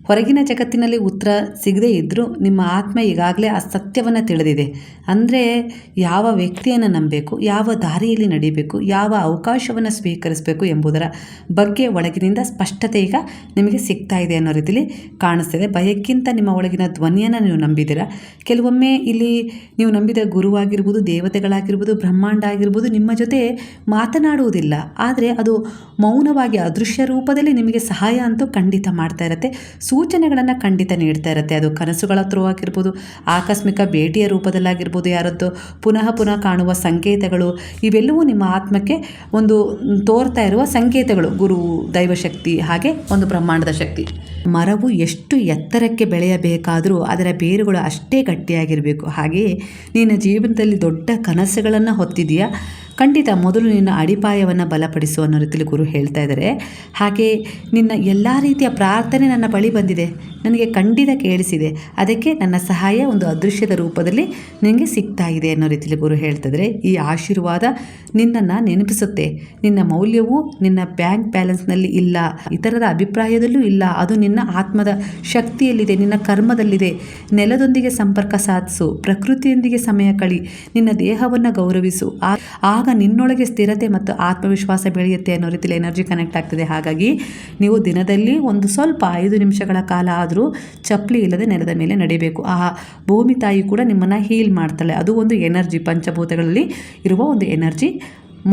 ಹೊರಗಿನ ಜಗತ್ತಿನಲ್ಲಿ ಉತ್ತರ ಸಿಗದೇ ಇದ್ದರೂ ನಿಮ್ಮ ಆತ್ಮ ಈಗಾಗಲೇ ಆ ಸತ್ಯವನ್ನು ತಿಳಿದಿದೆ. ಅಂದರೆ ಯಾವ ವ್ಯಕ್ತಿಯನ್ನು ನಂಬಬೇಕು, ಯಾವ ದಾರಿಯಲ್ಲಿ ನಡೀಬೇಕು, ಯಾವ ಅವಕಾಶವನ್ನು ಸ್ವೀಕರಿಸಬೇಕು ಎಂಬುದರ ಬಗ್ಗೆ ಒಳಗಿನಿಂದ ಸ್ಪಷ್ಟತೆ ಈಗ ನಿಮಗೆ ಸಿಗ್ತಾ ಇದೆ ಅನ್ನೋ ರೀತಿಯಲ್ಲಿ ಕಾಣಿಸ್ತಿದೆ. ಭಯಕ್ಕಿಂತ ನಿಮ್ಮ ಒಳಗಿನ ಧ್ವನಿಯನ್ನು ನೀವು ನಂಬಿದ್ದೀರಾ. ಕೆಲವೊಮ್ಮೆ ಇಲ್ಲಿ ನೀವು ನಂಬಿದ ಗುರುವಾಗಿರ್ಬೋದು, ದೇವತೆಗಳಾಗಿರ್ಬೋದು, ಬ್ರಹ್ಮಾಂಡ ಆಗಿರ್ಬೋದು ನಿಮ್ಮ ಜೊತೆ ಮಾತನಾಡುವುದಿಲ್ಲ. ಆದರೆ ಅದು ಮೌನವಾಗಿ ಅದೃಶ್ಯ ರೂಪದಲ್ಲಿ ನಿಮಗೆ ಸಹಾಯ ಅಂತೂ ಖಂಡಿತ ಮಾಡ್ತಾ ಇರುತ್ತೆ. ಸೂಚನೆಗಳನ್ನು ಖಂಡಿತ ನೀಡ್ತಾ ಇರುತ್ತೆ. ಅದು ಕನಸುಗಳ ಥ್ರೂ ಆಗಿರ್ಬೋದು, ಆಕಸ್ಮಿಕ ಭೇಟಿಯ ರೂಪದಲ್ಲಾಗಿರ್ಬೋದು, ಯಾರದ್ದು ಪುನಃ ಕಾಣುವ ಸಂಕೇತಗಳು, ಇವೆಲ್ಲವೂ ನಿಮ್ಮ ಆತ್ಮಕ್ಕೆ ಒಂದು ತೋರ್ತಾ ಇರುವ ಸಂಕೇತಗಳು. ಗುರು, ದೈವಶಕ್ತಿ, ಹಾಗೆ ಒಂದು ಬ್ರಹ್ಮಾಂಡದ ಶಕ್ತಿ. ಮರವು ಎಷ್ಟು ಎತ್ತರಕ್ಕೆ ಬೆಳೆಯಬೇಕಾದರೂ ಅದರ ಬೇರುಗಳು ಅಷ್ಟೇ ಗಟ್ಟಿಯಾಗಿರಬೇಕು. ಹಾಗೆಯೇ ನಿನ್ನ ಜೀವನದಲ್ಲಿ ದೊಡ್ಡ ಕನಸುಗಳನ್ನು ಹೊತ್ತಿದೆಯಾ, ಖಂಡಿತ ಮೊದಲು ನಿನ್ನ ಅಡಿಪಾಯವನ್ನು ಬಲಪಡಿಸು ಅನ್ನೋ ರೀತಿಯಲ್ಲಿ ಗುರು ಹೇಳ್ತಾ ಇದ್ದಾರೆ. ಹಾಗೆ ನಿನ್ನ ಎಲ್ಲ ರೀತಿಯ ಪ್ರಾರ್ಥನೆ ನನ್ನ ಬಳಿ ಬಂದಿದೆ, ನನಗೆ ಖಂಡಿತ ಕೇಳಿಸಿದೆ, ಅದಕ್ಕೆ ನನ್ನ ಸಹಾಯ ಒಂದು ಅದೃಶ್ಯದ ರೂಪದಲ್ಲಿ ನಿನಗೆ ಸಿಗ್ತಾ ಇದೆ ಅನ್ನೋ ರೀತಿಯಲ್ಲಿ ಗುರು ಹೇಳ್ತಿದ್ರೆ, ಈ ಆಶೀರ್ವಾದ ನಿನ್ನನ್ನು ನೆನಪಿಸುತ್ತೆ. ನಿನ್ನ ಮೌಲ್ಯವು ನಿನ್ನ ಬ್ಯಾಂಕ್ ಬ್ಯಾಲೆನ್ಸ್ನಲ್ಲಿ ಇಲ್ಲ, ಇತರರ ಅಭಿಪ್ರಾಯದಲ್ಲೂ ಇಲ್ಲ, ಅದು ನಿನ್ನ ಆತ್ಮದ ಶಕ್ತಿಯಲ್ಲಿದೆ, ನಿನ್ನ ಕರ್ಮದಲ್ಲಿದೆ. ನೆಲದೊಂದಿಗೆ ಸಂಪರ್ಕ ಸಾಧಿಸು, ಪ್ರಕೃತಿಯೊಂದಿಗೆ ಸಮಯ ಕಳಿ, ನಿನ್ನ ದೇಹವನ್ನು ಗೌರವಿಸು, ಆಗ ನಿನ್ನೊಳಗೆ ಸ್ಥಿರತೆ ಮತ್ತು ಆತ್ಮವಿಶ್ವಾಸ ಬೆಳೆಯುತ್ತೆ ಅನ್ನೋ ರೀತಿಯಲ್ಲಿ ಎನರ್ಜಿ ಕನೆಕ್ಟ್ ಆಗ್ತದೆ. ಹಾಗಾಗಿ ನೀವು ದಿನದಲ್ಲಿ ಒಂದು ಸ್ವಲ್ಪ 5 ನಿಮಿಷಗಳ ಕಾಲ ಆದರೂ ಚಪ್ಪಲಿ ಇಲ್ಲದೆ ನೆಲದ ಮೇಲೆ ನಡಿಬೇಕು. ಆ ಭೂಮಿ ತಾಯಿ ಕೂಡ ನಿಮ್ಮನ್ನು ಹೀಲ್ ಮಾಡ್ತಾಳೆ. ಅದು ಒಂದು ಎನರ್ಜಿ, ಪಂಚಭೂತಗಳಲ್ಲಿ ಇರುವ ಒಂದು ಎನರ್ಜಿ,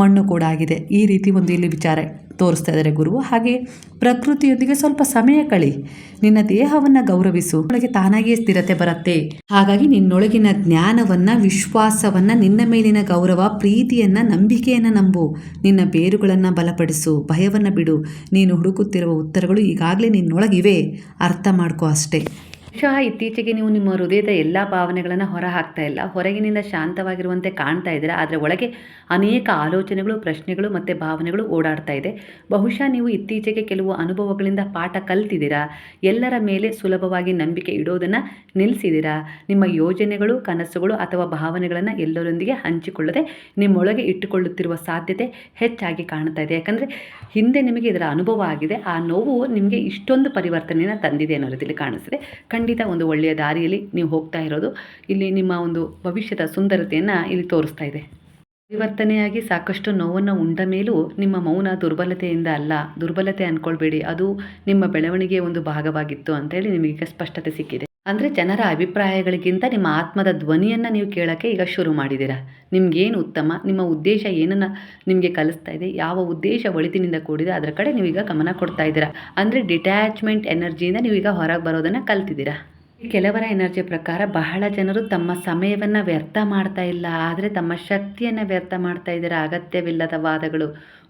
ಮಣ್ಣು ಕೂಡ ಆಗಿದೆ. ಈ ರೀತಿ ಒಂದು ಇಲ್ಲಿ ವಿಚಾರ ತೋರಿಸ್ತಾ ಇದ್ದಾರೆ ಗುರು. ಹಾಗೆ ಪ್ರಕೃತಿಯೊಂದಿಗೆ ಸ್ವಲ್ಪ ಸಮಯ ಕಳಿ, ನಿನ್ನ ದೇಹವನ್ನು ಗೌರವಿಸು, ಒಳಗೆ ತಾನಾಗಿಯೇ ಸ್ಥಿರತೆ ಬರುತ್ತೆ. ಹಾಗಾಗಿ ನಿನ್ನೊಳಗಿನ ಜ್ಞಾನವನ್ನು, ವಿಶ್ವಾಸವನ್ನು, ನಿನ್ನ ಮೇಲಿನ ಗೌರವ, ಪ್ರೀತಿಯನ್ನು, ನಂಬಿಕೆಯನ್ನು ನಂಬು. ನಿನ್ನ ಬೇರುಗಳನ್ನು ಬಲಪಡಿಸು, ಭಯವನ್ನು ಬಿಡು. ನೀನು ಹುಡುಕುತ್ತಿರುವ ಉತ್ತರಗಳು ಈಗಾಗಲೇ ನಿನ್ನೊಳಗಿವೆ, ಅರ್ಥ ಮಾಡ್ಕೋ ಅಷ್ಟೇ. ಬಹುಶಃ ಇತ್ತೀಚೆಗೆ ನೀವು ನಿಮ್ಮ ಹೃದಯದ ಎಲ್ಲ ಭಾವನೆಗಳನ್ನು ಹೊರ ಹಾಕ್ತಾ ಇಲ್ಲ, ಹೊರಗಿನಿಂದ ಶಾಂತವಾಗಿರುವಂತೆ ಕಾಣ್ತಾ ಇದ್ದೀರಾ, ಆದರೆ ಒಳಗೆ ಅನೇಕ ಆಲೋಚನೆಗಳು, ಪ್ರಶ್ನೆಗಳು ಮತ್ತು ಭಾವನೆಗಳು ಓಡಾಡ್ತಾ ಇದೆ. ಬಹುಶಃ ನೀವು ಇತ್ತೀಚೆಗೆ ಕೆಲವು ಅನುಭವಗಳಿಂದ ಪಾಠ ಕಲ್ತಿದ್ದೀರಾ, ಎಲ್ಲರ ಮೇಲೆ ಸುಲಭವಾಗಿ ನಂಬಿಕೆ ಇಡೋದನ್ನು ನಿಲ್ಲಿಸಿದ್ದೀರಾ. ನಿಮ್ಮ ಯೋಜನೆಗಳು, ಕನಸುಗಳು ಅಥವಾ ಭಾವನೆಗಳನ್ನು ಎಲ್ಲರೊಂದಿಗೆ ಹಂಚಿಕೊಳ್ಳದೆ ನಿಮ್ಮೊಳಗೆ ಇಟ್ಟುಕೊಳ್ಳುತ್ತಿರುವ ಸಾಧ್ಯತೆ ಹೆಚ್ಚಾಗಿ ಕಾಣ್ತಾ ಇದೆ. ಯಾಕಂದರೆ ಹಿಂದೆ ನಿಮಗೆ ಇದರ ಅನುಭವ ಆಗಿದೆ, ಆ ನೋವು ನಿಮಗೆ ಇಷ್ಟೊಂದು ಪರಿವರ್ತನೆಯನ್ನು ತಂದಿದೆ ಅನ್ನೋ ರೀತಿಯಲ್ಲಿ ಕಾಣಿಸ್ತಿದೆ. ಖಂಡಿತ ಒಂದು ಒಳ್ಳೆಯ ದಾರಿಯಲ್ಲಿ ನೀವು ಹೋಗ್ತಾ ಇರೋದು ಇಲ್ಲಿ ನಿಮ್ಮ ಒಂದು ಭವಿಷ್ಯದ ಸುಂದರತೆಯನ್ನು ಇಲ್ಲಿ ತೋರಿಸ್ತಾ ಇದೆ. ಪರಿವರ್ತನೆಯಾಗಿ ಸಾಕಷ್ಟು ನೋವನ್ನು ಉಂಡ ಮೇಲೂ ನಿಮ್ಮ ಮೌನ ದುರ್ಬಲತೆಯಿಂದ ಅಲ್ಲ, ದುರ್ಬಲತೆ ಅಂದ್ಕೊಳ್ಬೇಡಿ, ಅದು ನಿಮ್ಮ ಬೆಳವಣಿಗೆಯ ಒಂದು ಭಾಗವಾಗಿತ್ತು ಅಂತೇಳಿ ನಿಮಗೆ ಸ್ಪಷ್ಟತೆ ಸಿಕ್ಕಿದೆ. ಅಂದರೆ ಜನರ ಅಭಿಪ್ರಾಯಗಳಿಗಿಂತ ನಿಮ್ಮ ಆತ್ಮದ ಧ್ವನಿಯನ್ನು ನೀವು ಕೇಳೋಕ್ಕೆ ಈಗ ಶುರು ಮಾಡಿದ್ದೀರಾ. ನಿಮಗೇನು ಉತ್ತಮ, ನಿಮ್ಮ ಉದ್ದೇಶ ಏನನ್ನು ನಿಮಗೆ ಕಲಿಸ್ತಾ ಇದೆ, ಯಾವ ಉದ್ದೇಶ ಒಳಿತಿನಿಂದ ಕೂಡಿದೆ ಅದರ ಕಡೆ ನೀವೀಗ ಗಮನ ಕೊಡ್ತಾ ಇದ್ದೀರಾ. ಅಂದರೆ ಡಿಟ್ಯಾಚ್ಮೆಂಟ್ ಎನರ್ಜಿಯಿಂದ ನೀವೀಗ ಹೊರಗೆ ಬರೋದನ್ನು ಕಲ್ತಿದ್ದೀರಾ. ಕೆಲವರ ಎನರ್ಜಿ ಪ್ರಕಾರ ಬಹಳ ಜನರು ತಮ್ಮ ಸಮಯವನ್ನು ವ್ಯರ್ಥ ಮಾಡ್ತಾ ಇಲ್ಲ, ಆದರೆ ತಮ್ಮ ಶಕ್ತಿಯನ್ನು ವ್ಯರ್ಥ ಮಾಡ್ತಾ ಇದ್ದಾರೆ. ಅಗತ್ಯವಿಲ್ಲದ ವಾದಗಳು,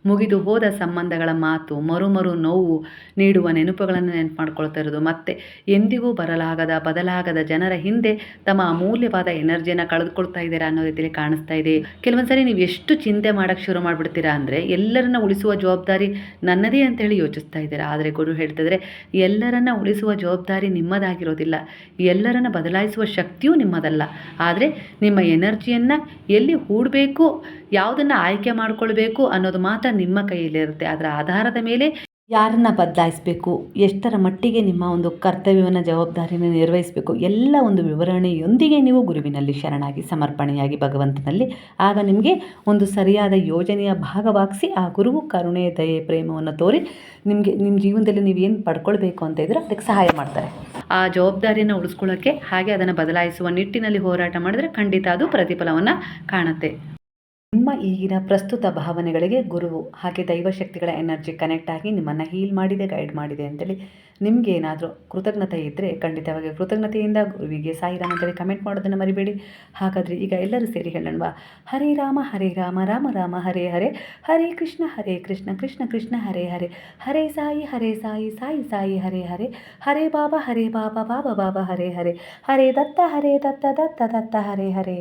ಮುಗಿದು ಹೋದ ಸಂಬಂಧಗಳ ಮಾತು, ಮರು ನೋವು ನೀಡುವ ನೆನಪುಗಳನ್ನು ನೆನಪು ಮಾಡ್ಕೊಳ್ತಾ ಇರೋದು, ಮತ್ತು ಎಂದಿಗೂ ಬದಲಾಗದ ಜನರ ಹಿಂದೆ ತಮ್ಮ ಅಮೂಲ್ಯವಾದ ಎನರ್ಜಿಯನ್ನು ಕಳೆದುಕೊಳ್ತಾ ಇದ್ದೀರಾ ಅನ್ನೋ ರೀತಿಯಲ್ಲಿ ಕಾಣಿಸ್ತಾ ಇದೆ. ಕೆಲವೊಂದು ಸರಿ ನೀವು ಎಷ್ಟು ಚಿಂತೆ ಮಾಡೋಕ್ಕೆ ಶುರು ಮಾಡಿಬಿಡ್ತೀರಾ ಅಂದರೆ ಎಲ್ಲರನ್ನ ಉಳಿಸುವ ಜವಾಬ್ದಾರಿ ನನ್ನದೇ ಅಂತೇಳಿ ಯೋಚಿಸ್ತಾ ಇದ್ದೀರಾ. ಆದರೆ ಗುರು ಹೇಳ್ತಿದ್ರೆ ಎಲ್ಲರನ್ನ ಉಳಿಸುವ ಜವಾಬ್ದಾರಿ ನಿಮ್ಮದಾಗಿರೋದಿಲ್ಲ, ಎಲ್ಲರನ್ನ ಬದಲಾಯಿಸುವ ಶಕ್ತಿಯೂ ನಿಮ್ಮದಲ್ಲ. ಆದರೆ ನಿಮ್ಮ ಎನರ್ಜಿಯನ್ನು ಎಲ್ಲಿ ಹೂಡಬೇಕು, ಯಾವುದನ್ನು ಆಯ್ಕೆ ಮಾಡಿಕೊಳ್ಬೇಕು ಅನ್ನೋದು ಮಾತ್ರ ನಿಮ್ಮ ಕೈಯಲ್ಲಿರುತ್ತೆ. ಅದರ ಆಧಾರದ ಮೇಲೆ ಯಾರನ್ನು ಬದಲಾಯಿಸಬೇಕು, ಎಷ್ಟರ ಮಟ್ಟಿಗೆ ನಿಮ್ಮ ಒಂದು ಕರ್ತವ್ಯವನ್ನು, ಜವಾಬ್ದಾರಿಯನ್ನು ನಿರ್ವಹಿಸಬೇಕು, ಎಲ್ಲ ಒಂದು ವಿವರಣೆಯೊಂದಿಗೆ ನೀವು ಗುರುವಿನಲ್ಲಿ ಶರಣಾಗಿ ಸಮರ್ಪಣೆಯಾಗಿ ಭಗವಂತನಲ್ಲಿ, ಆಗ ನಿಮಗೆ ಒಂದು ಸರಿಯಾದ ಯೋಜನೆಯ ಭಾಗವಾಗಿಸಿ ಆ ಗುರುವು ಕರುಣೆ, ದಯೆ, ಪ್ರೇಮವನ್ನು ತೋರಿ ನಿಮಗೆ ನಿಮ್ಮ ಜೀವನದಲ್ಲಿ ನೀವು ಏನು ಪಡ್ಕೊಳ್ಬೇಕು ಅಂತ ಇದ್ದರೆ ಅದಕ್ಕೆ ಸಹಾಯ ಮಾಡ್ತಾರೆ. ಆ ಜವಾಬ್ದಾರಿಯನ್ನು ಉಳಿಸ್ಕೊಳ್ಳೋಕ್ಕೆ ಹಾಗೆ ಅದನ್ನು ಬದಲಾಯಿಸುವ ನಿಟ್ಟಿನಲ್ಲಿ ಹೋರಾಟ ಮಾಡಿದ್ರೆ ಖಂಡಿತ ಅದು ಪ್ರತಿಫಲವನ್ನು ಕಾಣುತ್ತೆ. ನಿಮ್ಮ ಈಗಿನ ಪ್ರಸ್ತುತ ಭಾವನೆಗಳಿಗೆ ಗುರುವು ಹಾಗೆ ದೈವಶಕ್ತಿಗಳ ಎನರ್ಜಿ ಕನೆಕ್ಟ್ ಆಗಿ ನಿಮ್ಮನ್ನು ಹೀಲ್ ಮಾಡಿದೆ, ಗೈಡ್ ಮಾಡಿದೆ ಅಂತೇಳಿ ನಿಮಗೆ ಏನಾದರೂ ಕೃತಜ್ಞತೆ ಇದ್ದರೆ ಖಂಡಿತವಾಗಿ ಕೃತಜ್ಞತೆಯಿಂದ ಗುರುವಿಗೆ ಸಾಯಿರಾಮ್ ಅಂತೇಳಿ ಕಮೆಂಟ್ ಮಾಡೋದನ್ನು ಮರಿಬೇಡಿ. ಹಾಗಾದರೆ ಈಗ ಎಲ್ಲರೂ ಸೇರಿ ಹೇಳೋಣವಾ? ಹರೇ ರಾಮ ರಾಮ ರಾಮ ಹರೇ ಹರೇ, ಹರೇ ಕೃಷ್ಣ ಕೃಷ್ಣ ಕೃಷ್ಣ ಹರೇ ಹರೇ, ಹರೇ ಸಾಯಿ ಸಾಯಿ ಸಾಯಿ ಹರೇ ಹರೇ, ಹರೇ ಬಾಬಾ ಬಾಬಾ ಬಾಬಾ ಹರೇ ಹರೇ, ಹರೇ ದತ್ತ ದತ್ತ ಹರೇ ಹರೇ.